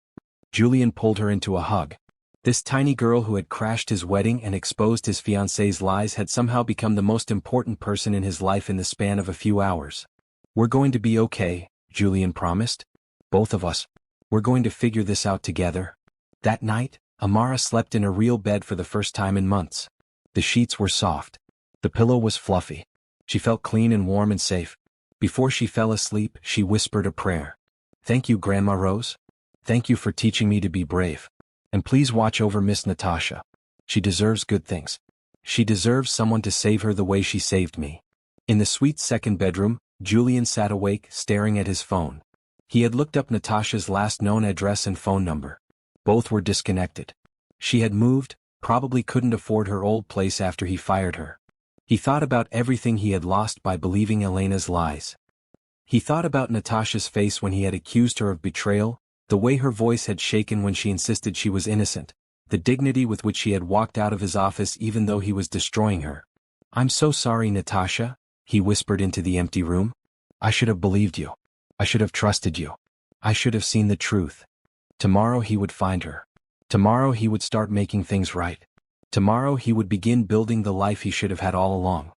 Julian pulled her into a hug. This tiny girl who had crashed his wedding and exposed his fiancée's lies had somehow become the most important person in his life in the span of a few hours. We're going to be okay, Julian promised. Both of us. We're going to figure this out together. That night, Amara slept in a real bed for the first time in months. The sheets were soft. The pillow was fluffy. She felt clean and warm and safe. Before she fell asleep, she whispered a prayer. Thank you, Grandma Rose. Thank you for teaching me to be brave. And please watch over Miss Natasha. She deserves good things. She deserves someone to save her the way she saved me. In the sweet second bedroom, Julian sat awake, staring at his phone. He had looked up Natasha's last known address and phone number. Both were disconnected. She had moved, probably couldn't afford her old place after he fired her. He thought about everything he had lost by believing Elena's lies. He thought about Natasha's face when he had accused her of betrayal, the way her voice had shaken when she insisted she was innocent, the dignity with which she had walked out of his office even though he was destroying her. I'm so sorry, Natasha, he whispered into the empty room. I should have believed you. I should have trusted you. I should have seen the truth. Tomorrow he would find her. Tomorrow he would start making things right. Tomorrow he would begin building the life he should have had all along.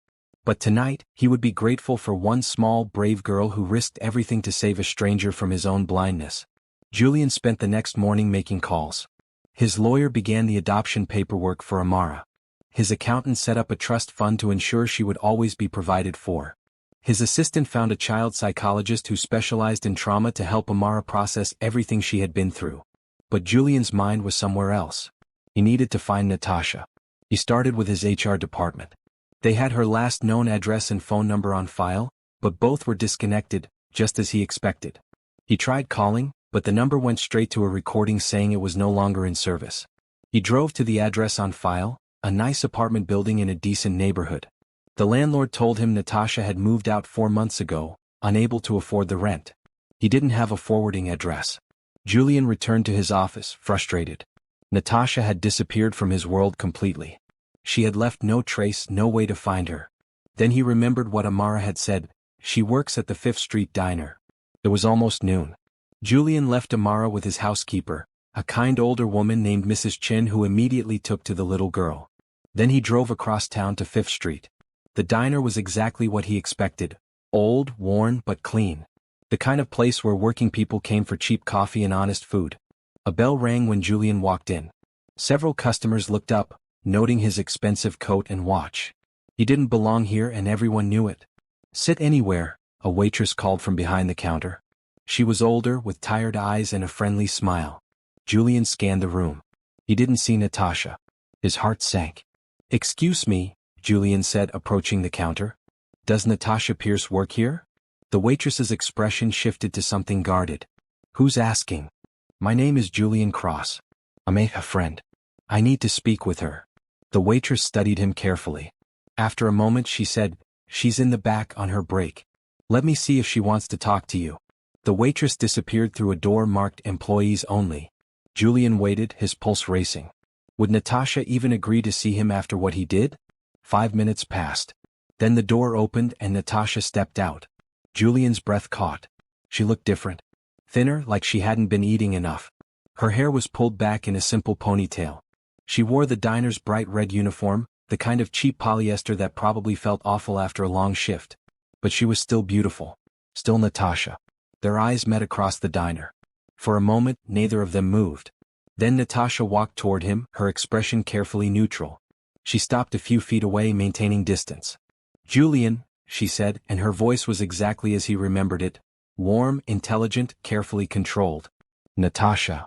But tonight, he would be grateful for one small, brave girl who risked everything to save a stranger from his own blindness. Julian spent the next morning making calls. His lawyer began the adoption paperwork for Amara. His accountant set up a trust fund to ensure she would always be provided for. His assistant found a child psychologist who specialized in trauma to help Amara process everything she had been through. But Julian's mind was somewhere else. He needed to find Natasha. He started with his HR department. They had her last known address and phone number on file, but both were disconnected, just as he expected. He tried calling, but the number went straight to a recording saying it was no longer in service. He drove to the address on file, a nice apartment building in a decent neighborhood. The landlord told him Natasha had moved out 4 months ago, unable to afford the rent. He didn't have a forwarding address. Julian returned to his office, frustrated. Natasha had disappeared from his world completely. She had left no trace, no way to find her. Then he remembered what Amara had said. She works at the 5th Street Diner. It was almost noon. Julian left Amara with his housekeeper, a kind older woman named Mrs. Chin, who immediately took to the little girl. Then he drove across town to 5th Street. The diner was exactly what he expected. Old, worn, but clean. The kind of place where working people came for cheap coffee and honest food. A bell rang when Julian walked in. Several customers looked up, noting his expensive coat and watch. He didn't belong here and everyone knew it. Sit anywhere, a waitress called from behind the counter. She was older, with tired eyes and a friendly smile. Julian scanned the room. He didn't see Natasha. His heart sank. Excuse me, Julian said, approaching the counter. Does Natasha Pierce work here? The waitress's expression shifted to something guarded. Who's asking? My name is Julian Cross. I'm a friend. I need to speak with her. The waitress studied him carefully. After a moment she said, She's in the back on her break. Let me see if she wants to talk to you. The waitress disappeared through a door marked Employees Only. Julian waited, his pulse racing. Would Natasha even agree to see him after what he did? 5 minutes passed. Then the door opened and Natasha stepped out. Julian's breath caught. She looked different. Thinner, like she hadn't been eating enough. Her hair was pulled back in a simple ponytail. She wore the diner's bright red uniform, the kind of cheap polyester that probably felt awful after a long shift. But she was still beautiful. Still Natasha. Their eyes met across the diner. For a moment, neither of them moved. Then Natasha walked toward him, her expression carefully neutral. She stopped a few feet away, maintaining distance. "Julian," she said, and her voice was exactly as he remembered it. Warm, intelligent, carefully controlled. "Natasha."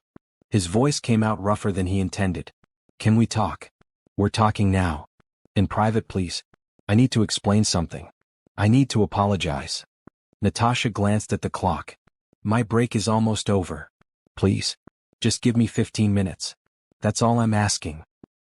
His voice came out rougher than he intended. "Can we talk?" "We're talking now. In private, please. I need to explain something. I need to apologize." Natasha glanced at the clock. "My break is almost over. Please. Just give me 15 minutes. That's all I'm asking."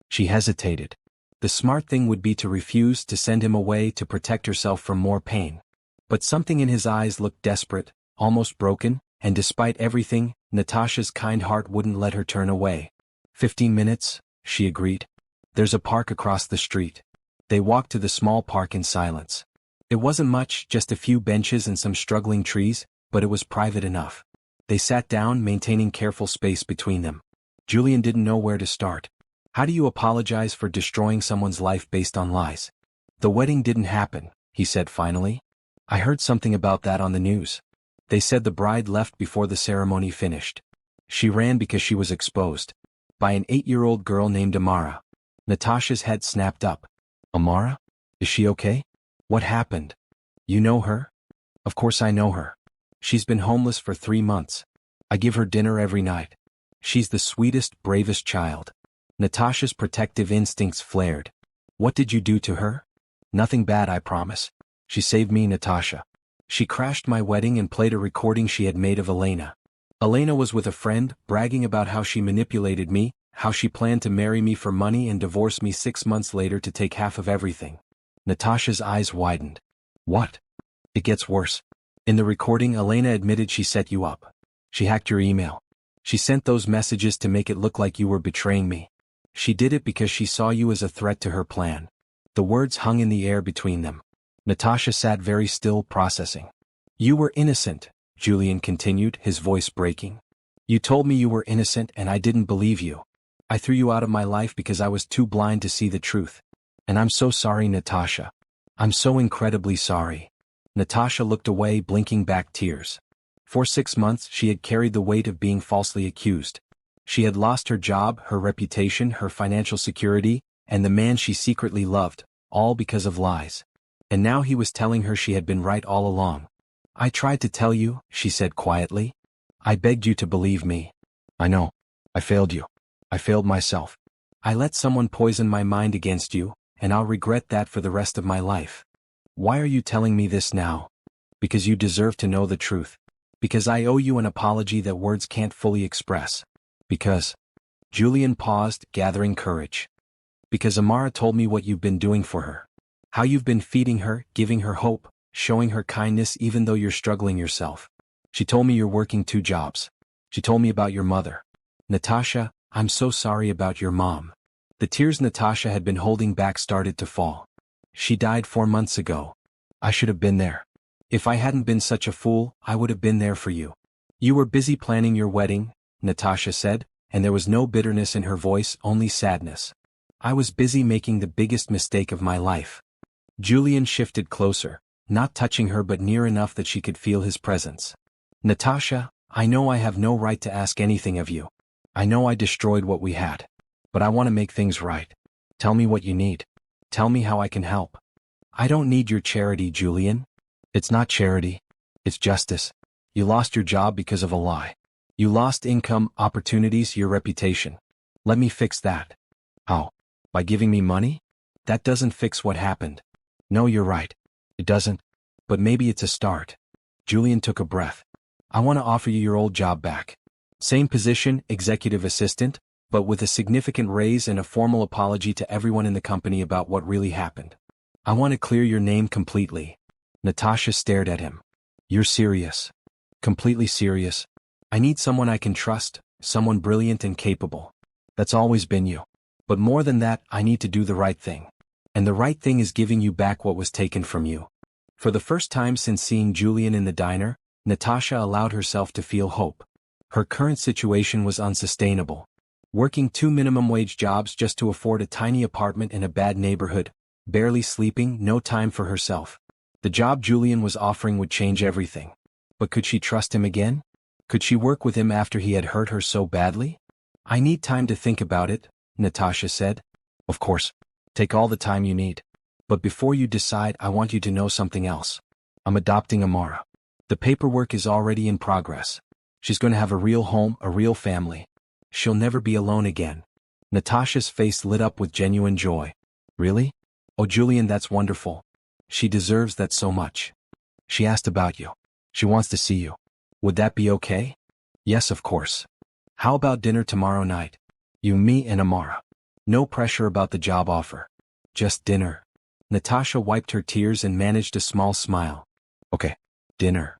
She hesitated. The smart thing would be to refuse to send him away to protect herself from more pain. But something in his eyes looked desperate, almost broken, and despite everything, Natasha's kind heart wouldn't let her turn away. 15 minutes, she agreed. "There's a park across the street." They walked to the small park in silence. It wasn't much, just a few benches and some struggling trees, but it was private enough. They sat down, maintaining careful space between them. Julian didn't know where to start. How do you apologize for destroying someone's life based on lies? "The wedding didn't happen," he said finally. "I heard something about that on the news. They said the bride left before the ceremony finished. She ran because she was exposed. By an 8-year-old girl named Amara." Natasha's head snapped up. "Amara? Is she okay? What happened?" "You know her?" "Of course I know her. She's been homeless for 3 months. I give her dinner every night. She's the sweetest, bravest child." Natasha's protective instincts flared. "What did you do to her?" "Nothing bad, I promise. She saved me, Natasha. She crashed my wedding and played a recording she had made of Elena. Elena was with a friend, bragging about how she manipulated me, how she planned to marry me for money and divorce me 6 months later to take half of everything." Natasha's eyes widened. "What?" "It gets worse. In the recording, Elena admitted she set you up. She hacked your email. She sent those messages to make it look like you were betraying me. She did it because she saw you as a threat to her plan." The words hung in the air between them. Natasha sat very still, processing. "You were innocent," Julian continued, his voice breaking. "You told me you were innocent and I didn't believe you. I threw you out of my life because I was too blind to see the truth. And I'm so sorry, Natasha. I'm so incredibly sorry." Natasha looked away, blinking back tears. For 6 months she had carried the weight of being falsely accused. She had lost her job, her reputation, her financial security, and the man she secretly loved, all because of lies. And now he was telling her she had been right all along. "I tried to tell you," she said quietly. "I begged you to believe me. I know. I failed you. I failed myself. I let someone poison my mind against you, and I'll regret that for the rest of my life. Why are you telling me this now? Because you deserve to know the truth. Because I owe you an apology that words can't fully express. Because..." Julian paused, gathering courage. "Because Amara told me what you've been doing for her. How you've been feeding her, giving her hope, showing her kindness even though you're struggling yourself. She told me you're working 2 jobs. She told me about your mother. Natasha, I'm so sorry about your mom." The tears Natasha had been holding back started to fall. "She died 4 months ago. I should have been there. If I hadn't been such a fool, I would have been there for you." "You were busy planning your wedding," Natasha said, and there was no bitterness in her voice, only sadness. "I was busy making the biggest mistake of my life." Julian shifted closer, not touching her but near enough that she could feel his presence. "Natasha, I know I have no right to ask anything of you. I know I destroyed what we had. But I want to make things right. Tell me what you need. Tell me how I can help." "I don't need your charity, Julian." "It's not charity. It's justice. You lost your job because of a lie. You lost income, opportunities, your reputation. Let me fix that." "How? By giving me money? That doesn't fix what happened." "No, you're right. It doesn't. But maybe it's a start." Julian took a breath. "I want to offer you your old job back. Same position, executive assistant, but with a significant raise and a formal apology to everyone in the company about what really happened. I want to clear your name completely." Natasha stared at him. "You're serious?" "Completely serious. I need someone I can trust, someone brilliant and capable. That's always been you. But more than that, I need to do the right thing. And the right thing is giving you back what was taken from you. For the first time since seeing Julian in the diner, Natasha allowed herself to feel hope. Her current situation was unsustainable. Working 2 minimum-wage jobs just to afford a tiny apartment in a bad neighborhood, barely sleeping, no time for herself. The job Julian was offering would change everything. But could she trust him again? Could she work with him after he had hurt her so badly? I need time to think about it, Natasha said. Of course. Take all the time you need. But before you decide, I want you to know something else. I'm adopting Amara. The paperwork is already in progress. She's going to have a real home, a real family. She'll never be alone again. Natasha's face lit up with genuine joy. Really? Oh, Julian, that's wonderful. She deserves that so much. She asked about you. She wants to see you. Would that be okay? Yes, of course. How about dinner tomorrow night? You, me, and Amara. No pressure about the job offer. Just dinner. Natasha wiped her tears and managed a small smile. Okay. Dinner.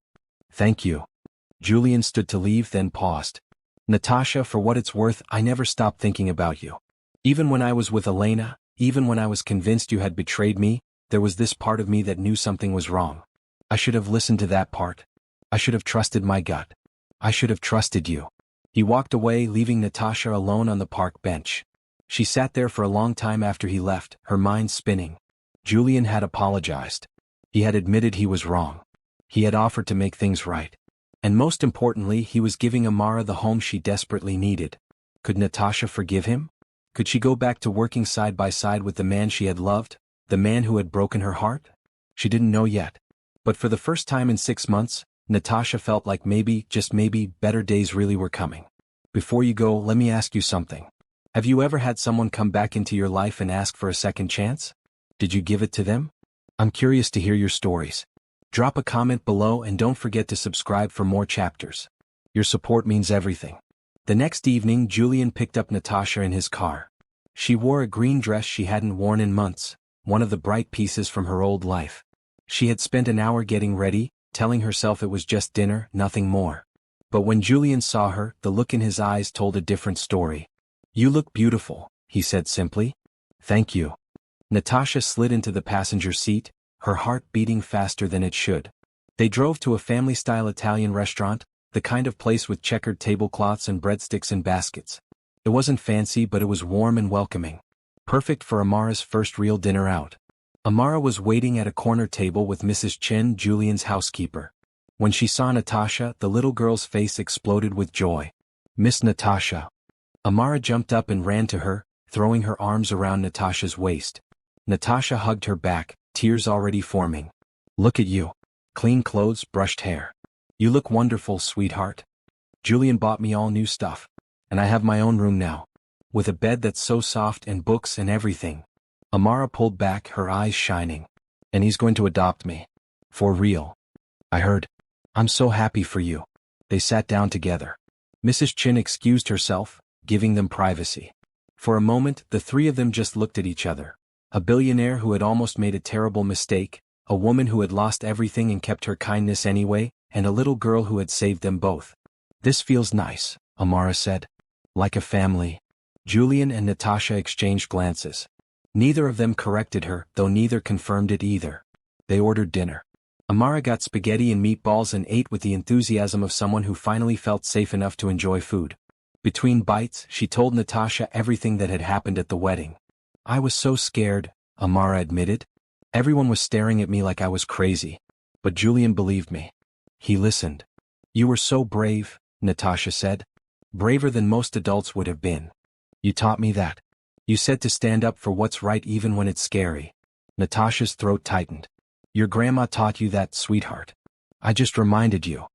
Thank you. Julian stood to leave, then paused. Natasha, for what it's worth, I never stopped thinking about you. Even when I was with Elena, even when I was convinced you had betrayed me, there was this part of me that knew something was wrong. I should have listened to that part. I should have trusted my gut. I should have trusted you. He walked away, leaving Natasha alone on the park bench. She sat there for a long time after he left, her mind spinning. Julian had apologized. He had admitted he was wrong. He had offered to make things right. And most importantly, he was giving Amara the home she desperately needed. Could Natasha forgive him? Could she go back to working side by side with the man she had loved, the man who had broken her heart? She didn't know yet. But for the first time in 6 months, Natasha felt like maybe, just maybe, better days really were coming. Before you go, let me ask you something. Have you ever had someone come back into your life and ask for a second chance? Did you give it to them? I'm curious to hear your stories. Drop a comment below and don't forget to subscribe for more chapters. Your support means everything. The next evening, Julian picked up Natasha in his car. She wore a green dress she hadn't worn in months, one of the bright pieces from her old life. She had spent an hour getting ready, telling herself it was just dinner, nothing more. But when Julian saw her, the look in his eyes told a different story. You look beautiful, he said simply. Thank you. Natasha slid into the passenger seat, her heart beating faster than it should. They drove to a family-style Italian restaurant, the kind of place with checkered tablecloths and breadsticks in baskets. It wasn't fancy, but it was warm and welcoming. Perfect for Amara's first real dinner out. Amara was waiting at a corner table with Mrs. Chen, Julian's housekeeper. When she saw Natasha, the little girl's face exploded with joy. Miss Natasha. Amara jumped up and ran to her, throwing her arms around Natasha's waist. Natasha hugged her back, tears already forming. Look at you. Clean clothes, brushed hair. You look wonderful, sweetheart. Julian bought me all new stuff. And I have my own room now. With a bed that's so soft and books and everything. Amara pulled back, her eyes shining. And he's going to adopt me. For real. I heard. I'm so happy for you. They sat down together. Mrs. Chin excused herself, giving them privacy. For a moment, the three of them just looked at each other. A billionaire who had almost made a terrible mistake, a woman who had lost everything and kept her kindness anyway, and a little girl who had saved them both. This feels nice, Amara said. Like a family. Julian and Natasha exchanged glances. Neither of them corrected her, though neither confirmed it either. They ordered dinner. Amara got spaghetti and meatballs and ate with the enthusiasm of someone who finally felt safe enough to enjoy food. Between bites, she told Natasha everything that had happened at the wedding. I was so scared, Amara admitted. Everyone was staring at me like I was crazy. But Julian believed me. He listened. You were so brave, Natasha said. Braver than most adults would have been. You taught me that. You said to stand up for what's right even when it's scary. Natasha's throat tightened. Your grandma taught you that, sweetheart. I just reminded you.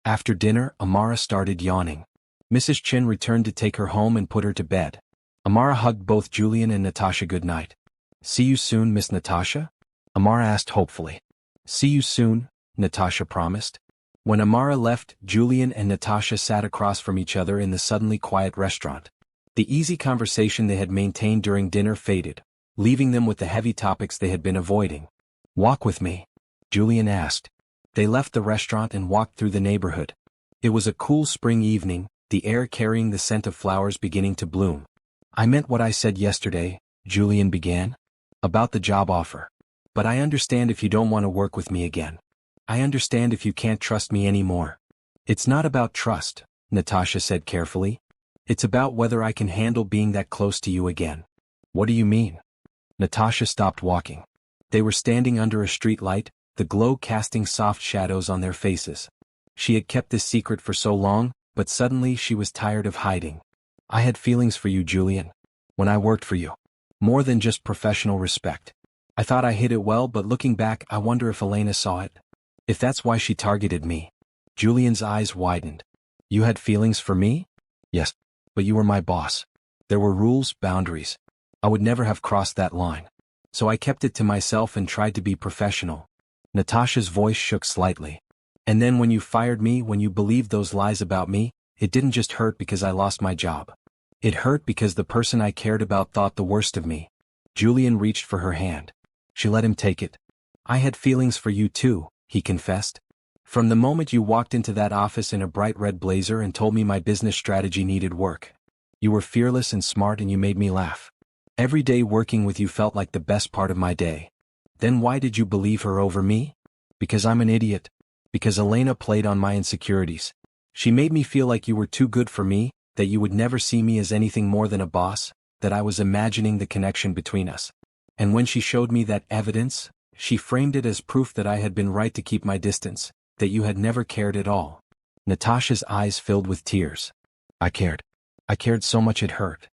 After dinner, Amara started yawning. Mrs. Chin returned to take her home and put her to bed. Amara hugged both Julian and Natasha goodnight. See you soon, Miss Natasha? Amara asked hopefully. See you soon, Natasha promised. When Amara left, Julian and Natasha sat across from each other in the suddenly quiet restaurant. The easy conversation they had maintained during dinner faded, leaving them with the heavy topics they had been avoiding. Walk with me, Julian asked. They left the restaurant and walked through the neighborhood. It was a cool spring evening, the air carrying the scent of flowers beginning to bloom. I meant what I said yesterday, Julian began. About the job offer. But I understand if you don't want to work with me again. I understand if you can't trust me anymore. It's not about trust, Natasha said carefully. It's about whether I can handle being that close to you again. What do you mean? Natasha stopped walking. They were standing under a street light, the glow casting soft shadows on their faces. She had kept this secret for so long, but suddenly she was tired of hiding. I had feelings for you, Julian. When I worked for you. More than just professional respect. I thought I hid it well, but looking back, I wonder if Elena saw it. If that's why she targeted me. Julian's eyes widened. You had feelings for me? Yes. But you were my boss. There were rules, boundaries. I would never have crossed that line. So I kept it to myself and tried to be professional. Natasha's voice shook slightly. And then when you fired me, when you believed those lies about me, it didn't just hurt because I lost my job. It hurt because the person I cared about thought the worst of me. Julian reached for her hand. She let him take it. I had feelings for you too, he confessed. From the moment you walked into that office in a bright red blazer and told me my business strategy needed work. You were fearless and smart and you made me laugh. Every day working with you felt like the best part of my day. Then why did you believe her over me? Because I'm an idiot. Because Elena played on my insecurities. She made me feel like you were too good for me, that you would never see me as anything more than a boss, that I was imagining the connection between us. And when she showed me that evidence, she framed it as proof that I had been right to keep my distance, that you had never cared at all. Natasha's eyes filled with tears. I cared. I cared so much it hurt.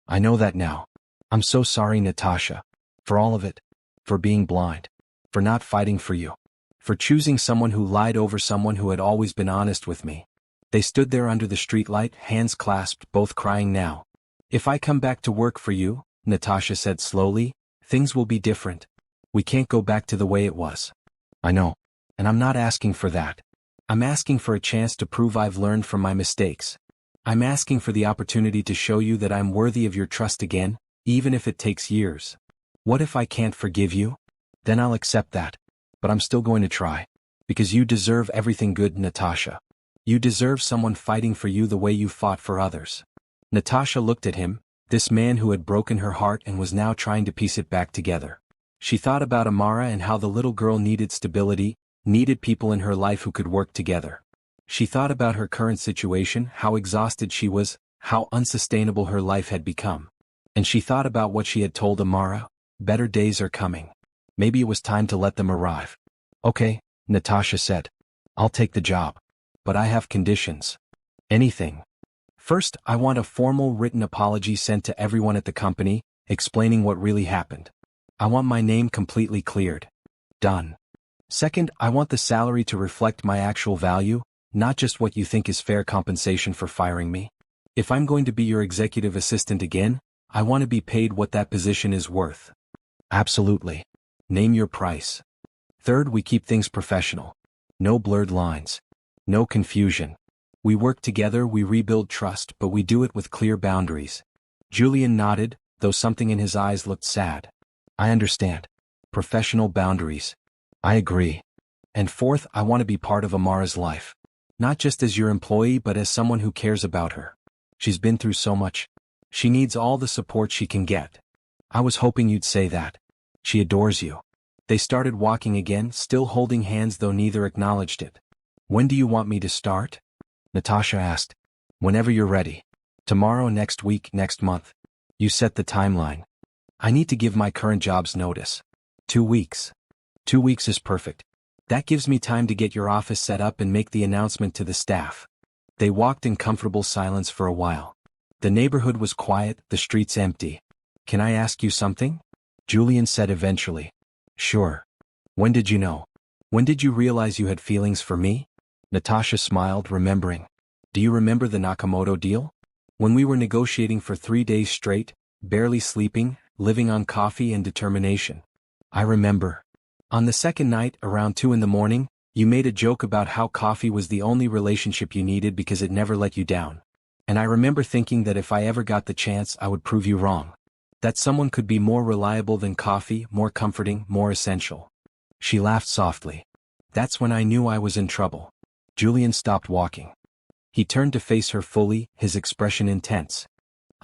I know that now. I'm so sorry, Natasha. For all of it. For being blind. For not fighting for you. For choosing someone who lied over someone who had always been honest with me. They stood there under the streetlight, hands clasped, both crying now. If I come back to work for you, Natasha said slowly, things will be different. We can't go back to the way it was. I know. And I'm not asking for that. I'm asking for a chance to prove I've learned from my mistakes. I'm asking for the opportunity to show you that I'm worthy of your trust again, even if it takes years. What if I can't forgive you? Then I'll accept that. But I'm still going to try. Because you deserve everything good, Natasha. You deserve someone fighting for you the way you fought for others. Natasha looked at him, this man who had broken her heart and was now trying to piece it back together. She thought about Amara and how the little girl needed stability, needed people in her life who could work together. She thought about her current situation, how exhausted she was, how unsustainable her life had become. And she thought about what she had told Amara, better days are coming. Maybe it was time to let them arrive. Okay, Natasha said. I'll take the job. But I have conditions. Anything. First, I want a formal written apology sent to everyone at the company, explaining what really happened. I want my name completely cleared. Done. Second, I want the salary to reflect my actual value, not just what you think is fair compensation for firing me. If I'm going to be your executive assistant again, I want to be paid what that position is worth. Absolutely. Name your price. Third, we keep things professional. No blurred lines. No confusion. We work together, we rebuild trust, but we do it with clear boundaries. Julian nodded, though something in his eyes looked sad. I understand. Professional boundaries. I agree. And fourth, I want to be part of Amara's life. Not just as your employee, but as someone who cares about her. She's been through so much. She needs all the support she can get. I was hoping you'd say that. She adores you. They started walking again, still holding hands though neither acknowledged it. When do you want me to start? Natasha asked. Whenever you're ready. Tomorrow, next week, next month. You set the timeline. I need to give my current job's notice. 2 weeks. 2 weeks is perfect. That gives me time to get your office set up and make the announcement to the staff. They walked in comfortable silence for a while. The neighborhood was quiet, the streets empty. Can I ask you something? Julian said eventually. Sure. When did you know? When did you realize you had feelings for me? Natasha smiled, remembering. Do you remember the Nakamoto deal? When we were negotiating for 3 days straight, barely sleeping, living on coffee and determination. I remember. On the second night, around 2 in the morning, you made a joke about how coffee was the only relationship you needed because it never let you down. And I remember thinking that if I ever got the chance, I would prove you wrong. That someone could be more reliable than coffee, more comforting, more essential. She laughed softly. That's when I knew I was in trouble. Julian stopped walking. He turned to face her fully, his expression intense.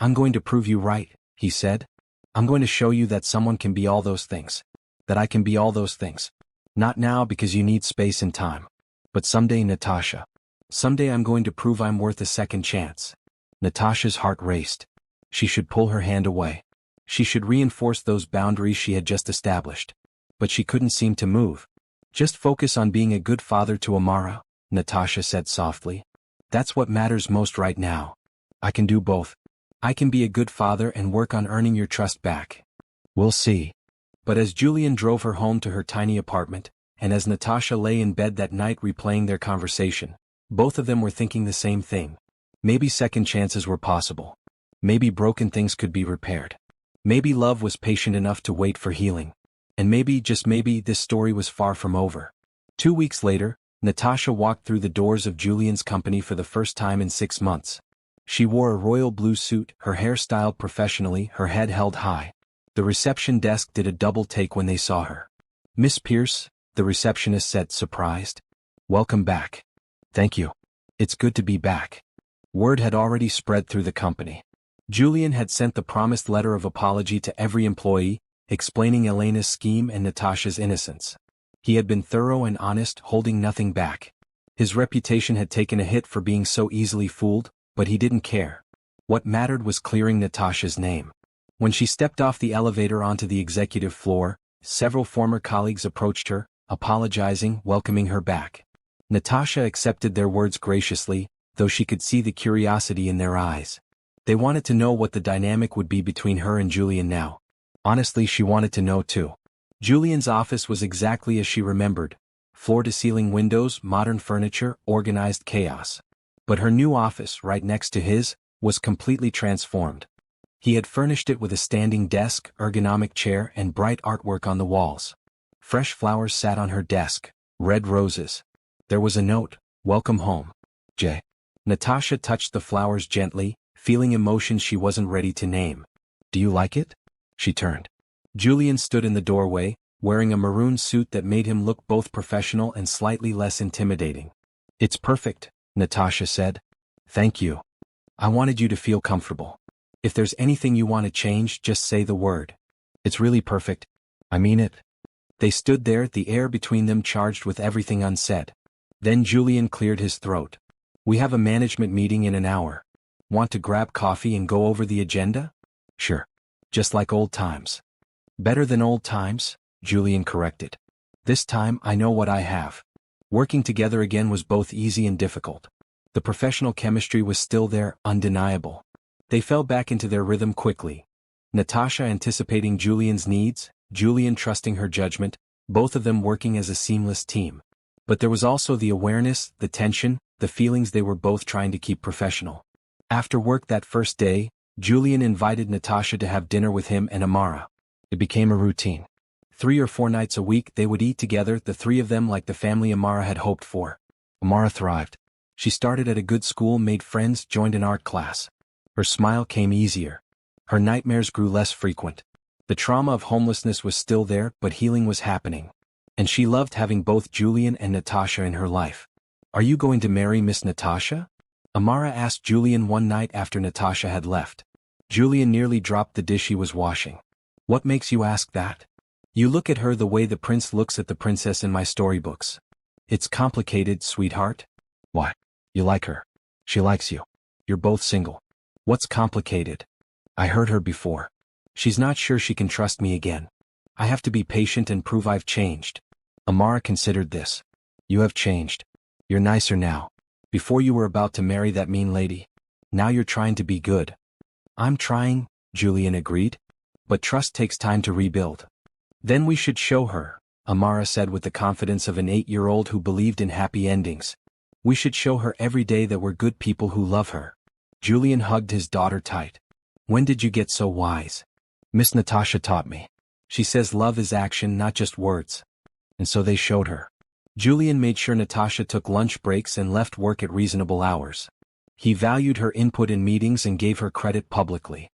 I'm going to prove you right, he said. I'm going to show you that someone can be all those things. That I can be all those things. Not now because you need space and time. But someday, Natasha. Someday I'm going to prove I'm worth a second chance. Natasha's heart raced. She should pull her hand away. She should reinforce those boundaries she had just established. But she couldn't seem to move. Just focus on being a good father to Amara, Natasha said softly. That's what matters most right now. I can do both. I can be a good father and work on earning your trust back. We'll see. But as Julian drove her home to her tiny apartment, and as Natasha lay in bed that night replaying their conversation, both of them were thinking the same thing. Maybe second chances were possible. Maybe broken things could be repaired. Maybe love was patient enough to wait for healing. And maybe, just maybe, this story was far from over. 2 weeks later, Natasha walked through the doors of Julian's company for the first time in 6 months. She wore a royal blue suit, her hair styled professionally, her head held high. The reception desk did a double take when they saw her. "Miss Pierce," the receptionist said, surprised. "Welcome back." "Thank you. It's good to be back." Word had already spread through the company. Julian had sent the promised letter of apology to every employee, explaining Elena's scheme and Natasha's innocence. He had been thorough and honest, holding nothing back. His reputation had taken a hit for being so easily fooled, but he didn't care. What mattered was clearing Natasha's name. When she stepped off the elevator onto the executive floor, several former colleagues approached her, apologizing, welcoming her back. Natasha accepted their words graciously, though she could see the curiosity in their eyes. They wanted to know what the dynamic would be between her and Julian now. Honestly, she wanted to know too. Julian's office was exactly as she remembered. Floor-to-ceiling windows, modern furniture, organized chaos. But her new office, right next to his, was completely transformed. He had furnished it with a standing desk, ergonomic chair, and bright artwork on the walls. Fresh flowers sat on her desk, red roses. There was a note, "Welcome home, J." Natasha touched the flowers gently, feeling emotions she wasn't ready to name. "Do you like it?" She turned. Julian stood in the doorway, wearing a maroon suit that made him look both professional and slightly less intimidating. "It's perfect," Natasha said. "Thank you. I wanted you to feel comfortable. If there's anything you want to change, just say the word. It's really perfect. I mean it." They stood there, the air between them charged with everything unsaid. Then Julian cleared his throat. "We have a management meeting in an hour. Want to grab coffee and go over the agenda?" "Sure. Just like old times." "Better than old times," Julian corrected. "This time I know what I have." Working together again was both easy and difficult. The professional chemistry was still there, undeniable. They fell back into their rhythm quickly. Natasha anticipating Julian's needs, Julian trusting her judgment, both of them working as a seamless team. But there was also the awareness, the tension, the feelings they were both trying to keep professional. After work that first day, Julian invited Natasha to have dinner with him and Amara. It became a routine. 3 or 4 nights a week they would eat together, the three of them like the family Amara had hoped for. Amara thrived. She started at a good school, made friends, joined an art class. Her smile came easier. Her nightmares grew less frequent. The trauma of homelessness was still there, but healing was happening. And she loved having both Julian and Natasha in her life. "Are you going to marry Miss Natasha?" Amara asked Julian one night after Natasha had left. Julian nearly dropped the dish he was washing. "What makes you ask that?" "You look at her the way the prince looks at the princess in my storybooks." "It's complicated, sweetheart." "Why? You like her. She likes you. You're both single. What's complicated?" "I heard her before. She's not sure she can trust me again. I have to be patient and prove I've changed." Amara considered this. "You have changed. You're nicer now. Before you were about to marry that mean lady. Now you're trying to be good." "I'm trying," Julian agreed. "But trust takes time to rebuild." "Then we should show her," Amara said with the confidence of an 8-year-old who believed in happy endings. "We should show her every day that we're good people who love her." Julian hugged his daughter tight. "When did you get so wise?" "Miss Natasha taught me. She says love is action, not just words." And so they showed her. Julian made sure Natasha took lunch breaks and left work at reasonable hours. He valued her input in meetings and gave her credit publicly.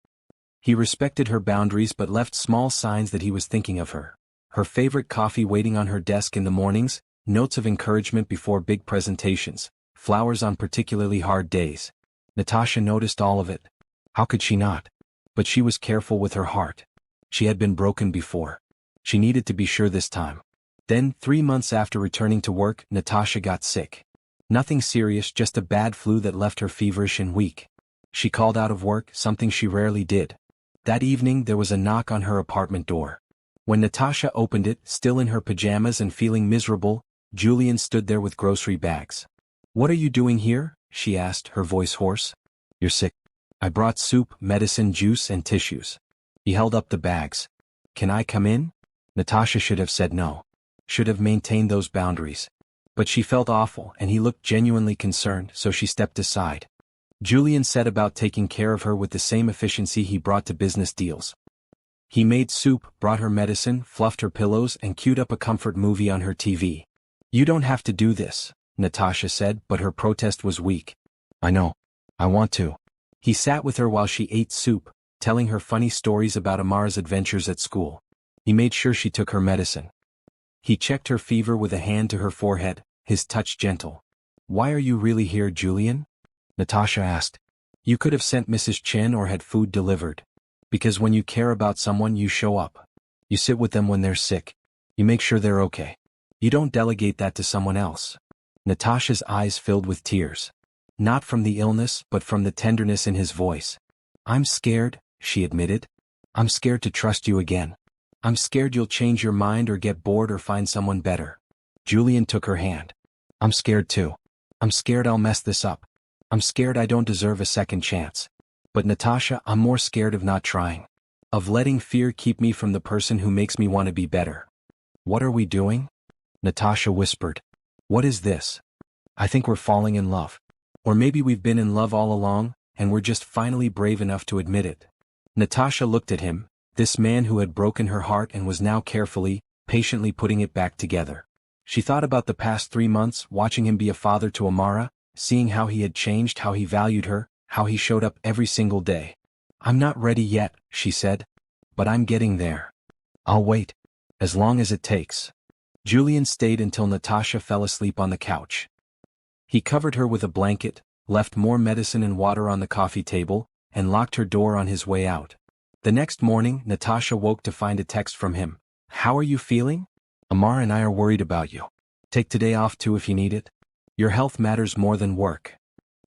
He respected her boundaries but left small signs that he was thinking of her. Her favorite coffee waiting on her desk in the mornings, notes of encouragement before big presentations, flowers on particularly hard days. Natasha noticed all of it. How could she not? But she was careful with her heart. She had been broken before. She needed to be sure this time. Then, 3 months after returning to work, Natasha got sick. Nothing serious, just a bad flu that left her feverish and weak. She called out of work, something she rarely did. That evening there was a knock on her apartment door. When Natasha opened it, still in her pajamas and feeling miserable, Julian stood there with grocery bags. "What are you doing here?" she asked, her voice hoarse. "You're sick. I brought soup, medicine, juice, and tissues." He held up the bags. "Can I come in?" Natasha should have said no. Should have maintained those boundaries. But she felt awful and he looked genuinely concerned, so she stepped aside. Julian set about taking care of her with the same efficiency he brought to business deals. He made soup, brought her medicine, fluffed her pillows, and queued up a comfort movie on her TV. "You don't have to do this," Natasha said, but her protest was weak. "I know. I want to." He sat with her while she ate soup, telling her funny stories about Amara's adventures at school. He made sure she took her medicine. He checked her fever with a hand to her forehead, his touch gentle. "Why are you really here, Julian?" Natasha asked. "You could have sent Mrs. Chen or had food delivered. Because when you care about someone, you show up. You sit with them when they're sick. You make sure they're okay. You don't delegate that to someone else." Natasha's eyes filled with tears. Not from the illness, but from the tenderness in his voice. "I'm scared," she admitted. "I'm scared to trust you again. I'm scared you'll change your mind or get bored or find someone better." Julian took her hand. "I'm scared too. I'm scared I'll mess this up. I'm scared I don't deserve a second chance. But Natasha, I'm more scared of not trying. Of letting fear keep me from the person who makes me want to be better." "What are we doing?" Natasha whispered. "What is this? I think we're falling in love. Or maybe we've been in love all along, and we're just finally brave enough to admit it." Natasha looked at him, this man who had broken her heart and was now carefully, patiently putting it back together. She thought about the past 3 months, watching him be a father to Amara, seeing how he had changed, how he valued her, how he showed up every single day. "I'm not ready yet," she said. "But I'm getting there. I'll wait. As long as it takes." Julian stayed until Natasha fell asleep on the couch. He covered her with a blanket, left more medicine and water on the coffee table, and locked her door on his way out. The next morning, Natasha woke to find a text from him. "How are you feeling? Amara and I are worried about you. Take today off too if you need it. Your health matters more than work."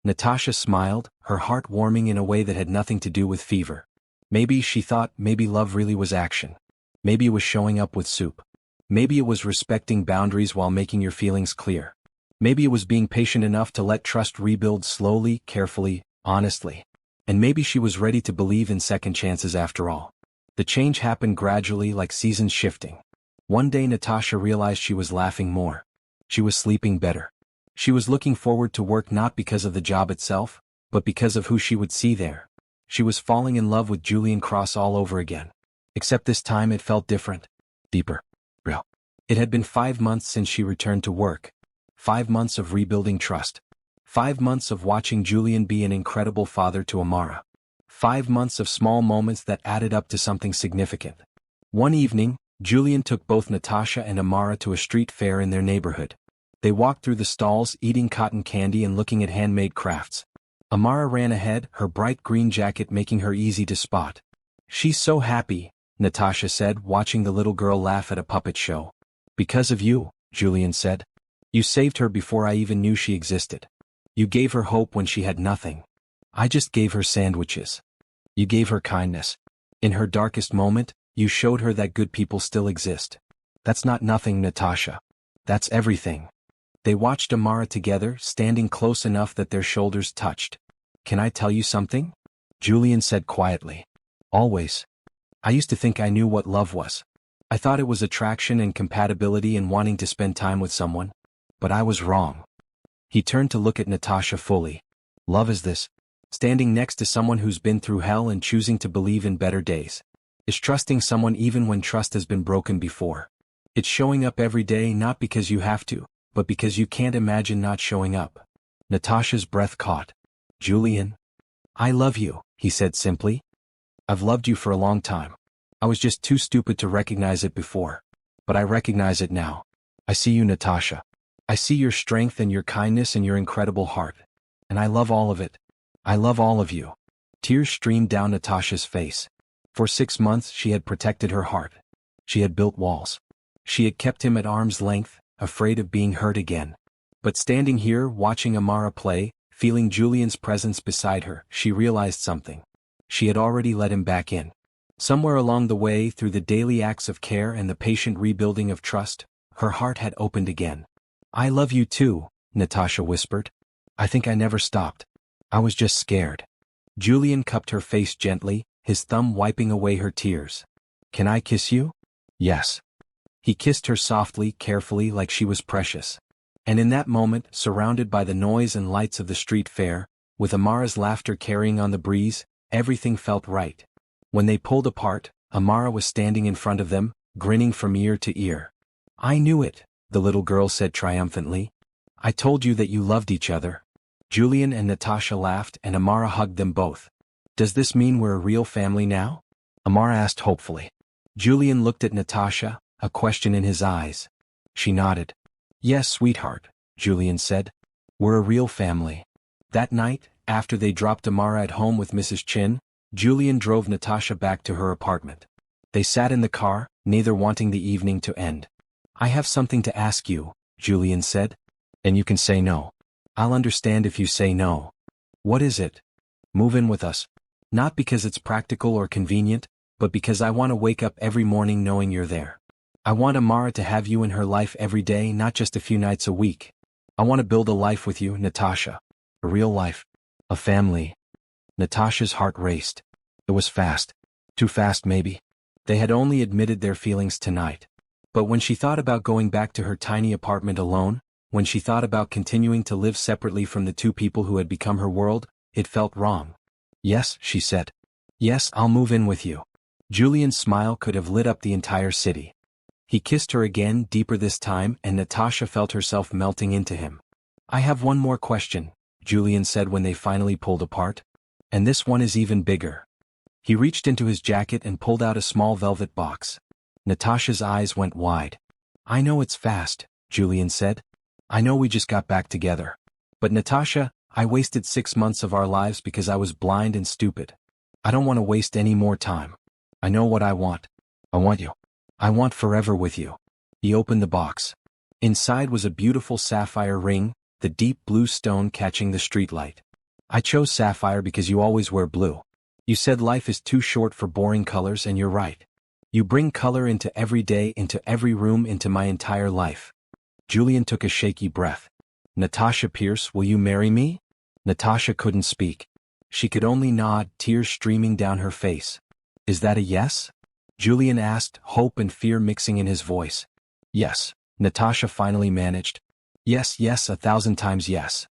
Natasha smiled, her heart warming in a way that had nothing to do with fever. Maybe, she thought, maybe love really was action. Maybe it was showing up with soup. Maybe it was respecting boundaries while making your feelings clear. Maybe it was being patient enough to let trust rebuild slowly, carefully, honestly. And maybe she was ready to believe in second chances after all. The change happened gradually, like seasons shifting. One day Natasha realized she was laughing more. She was sleeping better. She was looking forward to work not because of the job itself, but because of who she would see there. She was falling in love with Julian Cross all over again. Except this time it felt different. Deeper. Real. It had been 5 months since she returned to work. 5 months of rebuilding trust. 5 months of watching Julian be an incredible father to Amara. 5 months of small moments that added up to something significant. One evening, Julian took both Natasha and Amara to a street fair in their neighborhood. They walked through the stalls, eating cotton candy and looking at handmade crafts. Amara ran ahead, her bright green jacket making her easy to spot. "She's so happy," Natasha said, watching the little girl laugh at a puppet show. "Because of you," Julian said. "You saved her before I even knew she existed. You gave her hope when she had nothing. I just gave her sandwiches. You gave her kindness. In her darkest moment, you showed her that good people still exist. That's not nothing, Natasha. That's everything." They watched Amara together, standing close enough that their shoulders touched. "Can I tell you something?" Julian said quietly. "Always. I used to think I knew what love was. I thought it was attraction and compatibility and wanting to spend time with someone. But I was wrong." He turned to look at Natasha fully. "Love is this. Standing next to someone who's been through hell and choosing to believe in better days. It's trusting someone even when trust has been broken before. It's showing up every day not because you have to, but because you can't imagine not showing up." Natasha's breath caught. "Julian, I love you," he said simply. "I've loved you for a long time. I was just too stupid to recognize it before. But I recognize it now. I see you, Natasha. I see your strength and your kindness and your incredible heart. And I love all of it. I love all of you." Tears streamed down Natasha's face. For 6 months she had protected her heart. She had built walls. She had kept him at arm's length, afraid of being hurt again. But standing here watching Amara play, feeling Julian's presence beside her, she realized something. She had already let him back in. Somewhere along the way, through the daily acts of care and the patient rebuilding of trust, her heart had opened again. "I love you too," Natasha whispered. "I think I never stopped. I was just scared." Julian cupped her face gently, his thumb wiping away her tears. "Can I kiss you?" "Yes." He kissed her softly, carefully, like she was precious. And in that moment, surrounded by the noise and lights of the street fair, with Amara's laughter carrying on the breeze, everything felt right. When they pulled apart, Amara was standing in front of them, grinning from ear to ear. "I knew it," the little girl said triumphantly. "I told you that you loved each other." Julian and Natasha laughed and Amara hugged them both. "Does this mean we're a real family now?" Amara asked hopefully. Julian looked at Natasha, a question in his eyes. She nodded. "Yes, sweetheart," Julian said. "We're a real family." That night, after they dropped Amara at home with Mrs. Chin, Julian drove Natasha back to her apartment. They sat in the car, neither wanting the evening to end. "I have something to ask you," Julian said. "And you can say no. I'll understand if you say no." "What is it?" "Move in with us. Not because it's practical or convenient, but because I want to wake up every morning knowing you're there. I want Amara to have you in her life every day, not just a few nights a week. I want to build a life with you, Natasha. A real life. A family." Natasha's heart raced. It was fast. Too fast maybe. They had only admitted their feelings tonight. But when she thought about going back to her tiny apartment alone, when she thought about continuing to live separately from the two people who had become her world, it felt wrong. "Yes," she said. "Yes, I'll move in with you." Julian's smile could have lit up the entire city. He kissed her again, deeper this time, and Natasha felt herself melting into him. "I have one more question," Julian said when they finally pulled apart. "And this one is even bigger." He reached into his jacket and pulled out a small velvet box. Natasha's eyes went wide. "I know it's fast," Julian said. "I know we just got back together. But Natasha, I wasted 6 months of our lives because I was blind and stupid. I don't want to waste any more time. I know what I want. I want you. I want forever with you." He opened the box. Inside was a beautiful sapphire ring, the deep blue stone catching the streetlight. "I chose sapphire because you always wear blue. You said life is too short for boring colors, and you're right. You bring color into every day, into every room, into my entire life." Julian took a shaky breath. "Natasha Pierce, will you marry me?" Natasha couldn't speak. She could only nod, tears streaming down her face. "Is that a yes?" Julian asked, hope and fear mixing in his voice. "Yes," Natasha finally managed. "Yes, yes, 1,000 times yes."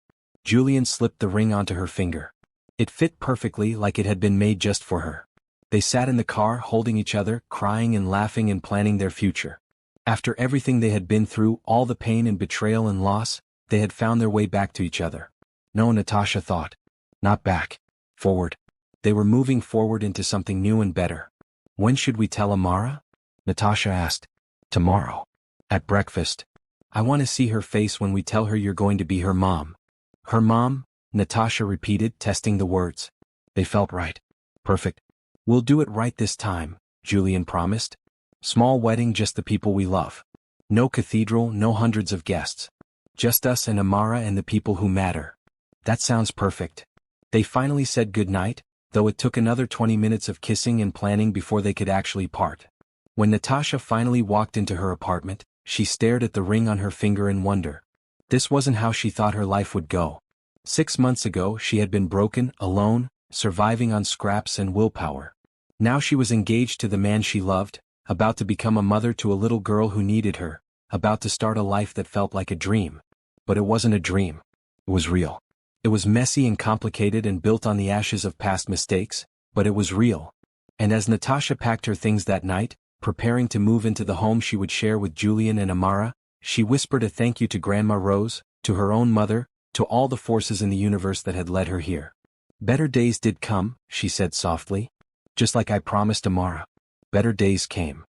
Julian slipped the ring onto her finger. It fit perfectly, like it had been made just for her. They sat in the car holding each other, crying and laughing and planning their future. After everything they had been through, all the pain and betrayal and loss, they had found their way back to each other. No, Natasha thought. Not back. Forward. They were moving forward into something new and better. "When should we tell Amara?" Natasha asked. "Tomorrow. At breakfast. I want to see her face when we tell her you're going to be her mom." "Her mom?" Natasha repeated, testing the words. They felt right. "Perfect. We'll do it right this time," Julian promised. "Small wedding, just the people we love. No cathedral, no hundreds of guests. Just us and Amara and the people who matter." "That sounds perfect." They finally said goodnight, though it took another 20 minutes of kissing and planning before they could actually part. When Natasha finally walked into her apartment, she stared at the ring on her finger in wonder. This wasn't how she thought her life would go. 6 months ago she had been broken, alone, surviving on scraps and willpower. Now she was engaged to the man she loved, about to become a mother to a little girl who needed her, about to start a life that felt like a dream. But it wasn't a dream. It was real. It was messy and complicated and built on the ashes of past mistakes, but it was real. And as Natasha packed her things that night, preparing to move into the home she would share with Julian and Amara, she whispered a thank you to Grandma Rose, to her own mother, to all the forces in the universe that had led her here. "Better days did come," she said softly. "Just like I promised Amara. Better days came."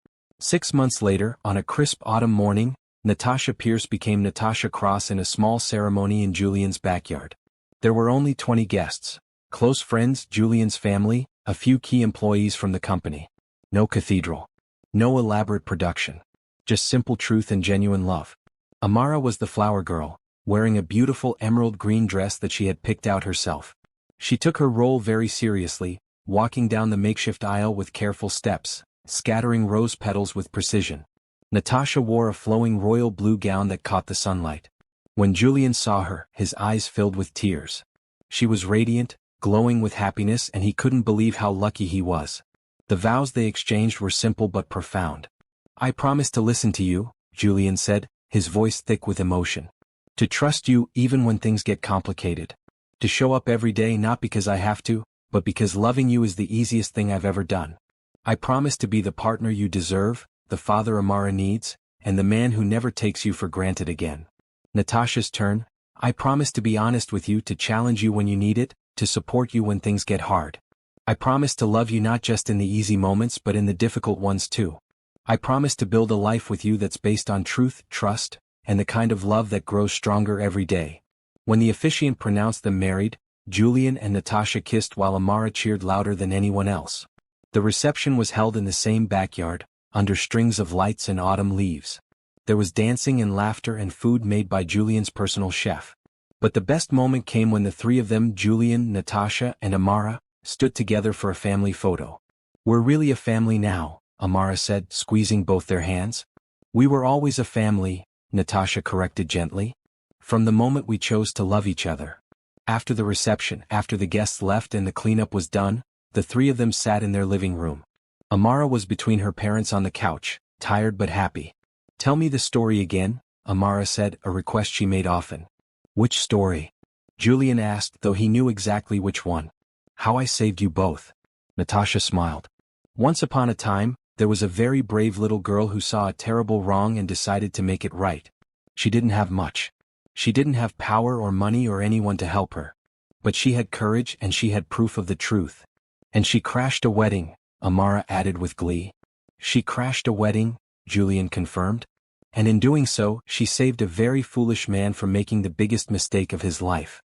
6 months later, on a crisp autumn morning, Natasha Pierce became Natasha Cross in a small ceremony in Julian's backyard. There were only 20 guests. Close friends, Julian's family, a few key employees from the company. No cathedral. No elaborate production. Just simple truth and genuine love. Amara was the flower girl, wearing a beautiful emerald green dress that she had picked out herself. She took her role very seriously, walking down the makeshift aisle with careful steps, scattering rose petals with precision. Natasha wore a flowing royal blue gown that caught the sunlight. When Julian saw her, his eyes filled with tears. She was radiant, glowing with happiness, and he couldn't believe how lucky he was. The vows they exchanged were simple but profound. "I promise to listen to you," Julian said, his voice thick with emotion. "To trust you even when things get complicated. To show up every day not because I have to, but because loving you is the easiest thing I've ever done. I promise to be the partner you deserve, the father Amara needs, and the man who never takes you for granted again." Natasha's turn. "I promise to be honest with you, to challenge you when you need it, to support you when things get hard. I promise to love you not just in the easy moments but in the difficult ones too. I promise to build a life with you that's based on truth, trust, and the kind of love that grows stronger every day." When the officiant pronounced them married, Julian and Natasha kissed while Amara cheered louder than anyone else. The reception was held in the same backyard, under strings of lights and autumn leaves. There was dancing and laughter and food made by Julian's personal chef. But the best moment came when the three of them, Julian, Natasha, and Amara, stood together for a family photo. "We're really a family now," Amara said, squeezing both their hands. "We were always a family," Natasha corrected gently. "From the moment we chose to love each other." After the reception, after the guests left and the cleanup was done, the three of them sat in their living room. Amara was between her parents on the couch, tired but happy. "Tell me the story again," Amara said, a request she made often. "Which story?" Julian asked, though he knew exactly which one. "How I saved you both." Natasha smiled. "Once upon a time, there was a very brave little girl who saw a terrible wrong and decided to make it right. She didn't have much. She didn't have power or money or anyone to help her. But she had courage and she had proof of the truth. And she crashed a wedding," Amara added with glee. "She crashed a wedding," Julian confirmed. "And in doing so, she saved a very foolish man from making the biggest mistake of his life."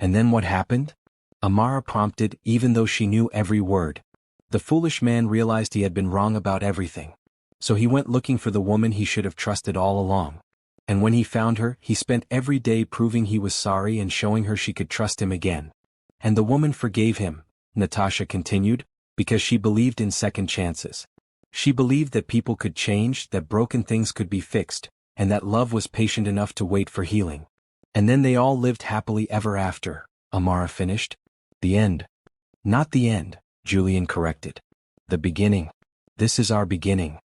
"And then what happened?" Amara prompted, even though she knew every word. "The foolish man realized he had been wrong about everything. So he went looking for the woman he should have trusted all along. And when he found her, he spent every day proving he was sorry and showing her she could trust him again. And the woman forgave him," Natasha continued, "because she believed in second chances. She believed that people could change, that broken things could be fixed, and that love was patient enough to wait for healing. And then they all lived happily ever after," Amara finished. "The end." "Not the end," Julian corrected. "The beginning. This is our beginning."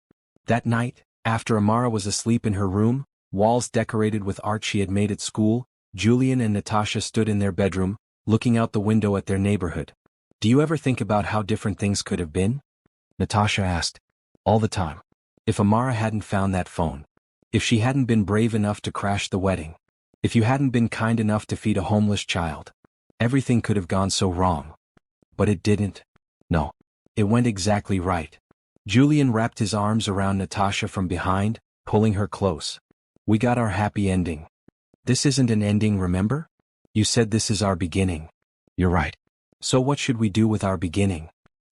That night, after Amara was asleep in her room, walls decorated with art she had made at school, Julian and Natasha stood in their bedroom, looking out the window at their neighborhood. "Do you ever think about how different things could have been?" Natasha asked. "All the time. If Amara hadn't found that phone. If she hadn't been brave enough to crash the wedding. If you hadn't been kind enough to feed a homeless child. Everything could have gone so wrong. But it didn't. No. It went exactly right." Julian wrapped his arms around Natasha from behind, pulling her close. "We got our happy ending. This isn't an ending, remember? You said this is our beginning." "You're right. So what should we do with our beginning?"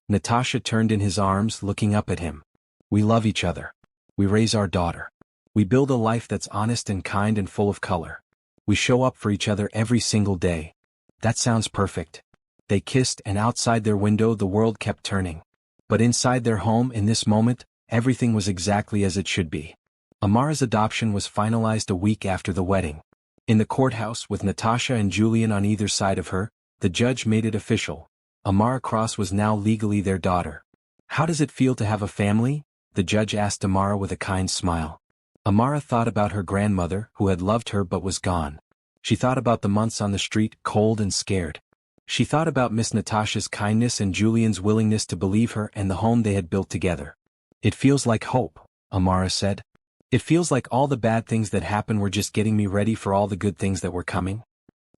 Natasha turned in his arms, looking up at him. "We love each other. We raise our daughter. We build a life that's honest and kind and full of color. We show up for each other every single day. That sounds perfect." They kissed, and outside their window the world kept turning. But inside their home, in this moment, everything was exactly as it should be. Amara's adoption was finalized a week after the wedding. In the courthouse, with Natasha and Julian on either side of her, the judge made it official. Amara Cross was now legally their daughter. "How does it feel to have a family?" the judge asked Amara with a kind smile. Amara thought about her grandmother, who had loved her but was gone. She thought about the months on the street, cold and scared. She thought about Miss Natasha's kindness and Julian's willingness to believe her and the home they had built together. "It feels like hope," Amara said. "It feels like all the bad things that happened were just getting me ready for all the good things that were coming."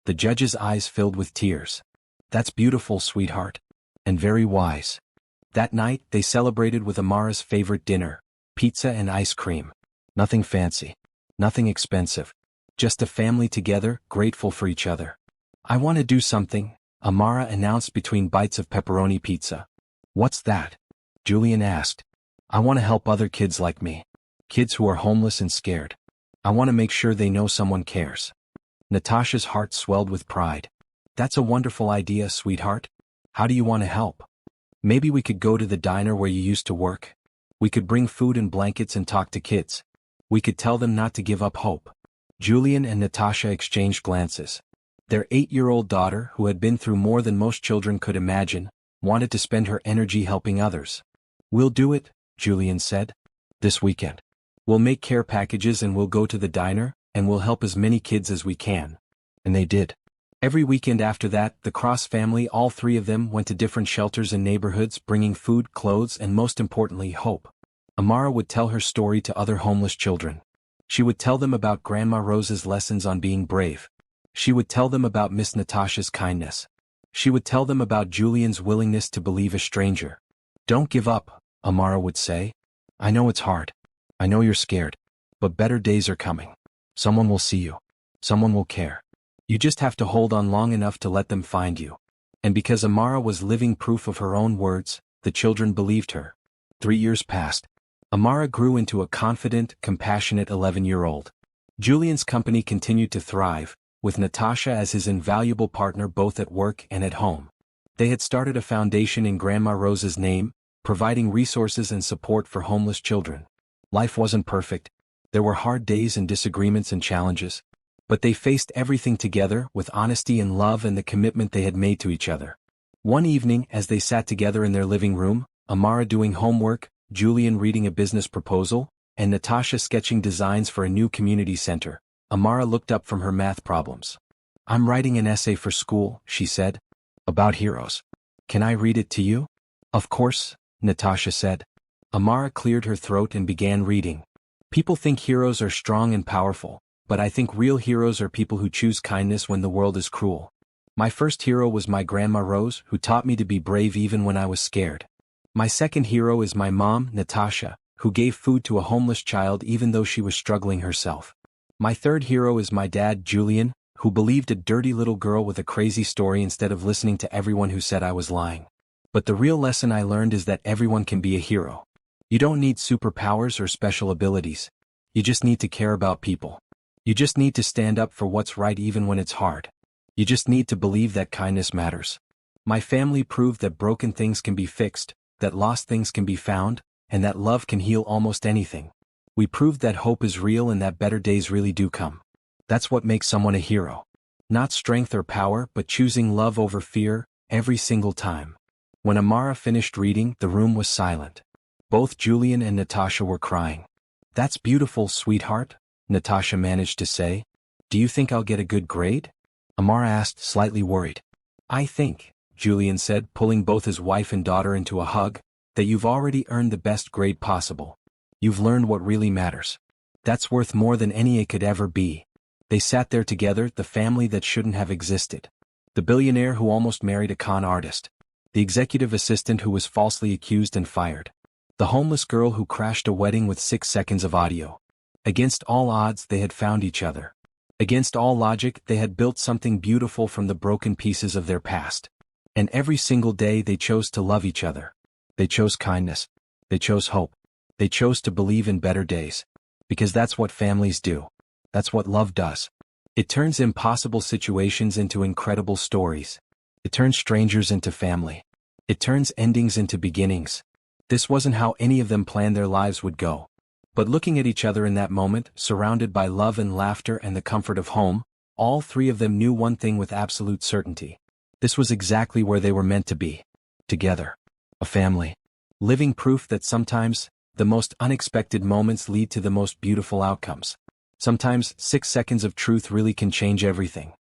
The judge's eyes filled with tears. "That's beautiful, sweetheart. And very wise." That night, they celebrated with Amara's favorite dinner, pizza and ice cream. Nothing fancy. Nothing expensive. Just a family together, grateful for each other. "I want to do something," Amara announced between bites of pepperoni pizza. "What's that?" Julian asked. "I want to help other kids like me. Kids who are homeless and scared. I want to make sure they know someone cares." Natasha's heart swelled with pride. "That's a wonderful idea, sweetheart. How do you want to help?" "Maybe we could go to the diner where you used to work. We could bring food and blankets and talk to kids. We could tell them not to give up hope." Julian and Natasha exchanged glances. Their 8-year-old daughter, who had been through more than most children could imagine, wanted to spend her energy helping others. "We'll do it," Julian said. "This weekend. We'll make care packages and we'll go to the diner, and we'll help as many kids as we can." And they did. Every weekend after that, the Cross family, all three of them, went to different shelters and neighborhoods, bringing food, clothes, and most importantly, hope. Amara would tell her story to other homeless children. She would tell them about Grandma Rose's lessons on being brave. She would tell them about Miss Natasha's kindness. She would tell them about Julian's willingness to believe a stranger. "Don't give up," Amara would say. "I know it's hard. I know you're scared. But better days are coming. Someone will see you. Someone will care. You just have to hold on long enough to let them find you." And because Amara was living proof of her own words, the children believed her. 3 years passed. Amara grew into a confident, compassionate 11-year-old. Julian's company continued to thrive, with Natasha as his invaluable partner both at work and at home. They had started a foundation in Grandma Rose's name, providing resources and support for homeless children. Life wasn't perfect. There were hard days and disagreements and challenges. But they faced everything together with honesty and love and the commitment they had made to each other. One evening, as they sat together in their living room, Amara doing homework, Julian reading a business proposal, and Natasha sketching designs for a new community center, Amara looked up from her math problems. "I'm writing an essay for school," she said. "About heroes. Can I read it to you?" "Of course," Natasha said. Amara cleared her throat and began reading. "People think heroes are strong and powerful, but I think real heroes are people who choose kindness when the world is cruel. My first hero was my Grandma Rose, who taught me to be brave even when I was scared. My second hero is my mom, Natasha, who gave food to a homeless child even though she was struggling herself. My third hero is my dad, Julian, who believed a dirty little girl with a crazy story instead of listening to everyone who said I was lying. But the real lesson I learned is that everyone can be a hero. You don't need superpowers or special abilities. You just need to care about people. You just need to stand up for what's right even when it's hard. You just need to believe that kindness matters." My family proved that broken things can be fixed, that lost things can be found, and that love can heal almost anything. We proved that hope is real and that better days really do come. That's what makes someone a hero. Not strength or power, but choosing love over fear, every single time. When Amara finished reading, the room was silent. Both Julian and Natasha were crying. "That's beautiful, sweetheart," Natasha managed to say. "Do you think I'll get a good grade?" Amara asked, slightly worried. "I think," Julian said, pulling both his wife and daughter into a hug, "that you've already earned the best grade possible. You've learned what really matters. That's worth more than any it could ever be." They sat there together, the family that shouldn't have existed. The billionaire who almost married a con artist. The executive assistant who was falsely accused and fired. The homeless girl who crashed a wedding with 6 seconds of audio. Against all odds, they had found each other. Against all logic, they had built something beautiful from the broken pieces of their past. And every single day they chose to love each other. They chose kindness. They chose hope. They chose to believe in better days. Because that's what families do. That's what love does. It turns impossible situations into incredible stories. It turns strangers into family. It turns endings into beginnings. This wasn't how any of them planned their lives would go. But looking at each other in that moment, surrounded by love and laughter and the comfort of home, all three of them knew one thing with absolute certainty. This was exactly where they were meant to be. Together. A family. Living proof that sometimes, the most unexpected moments lead to the most beautiful outcomes. Sometimes, 6 seconds of truth really can change everything.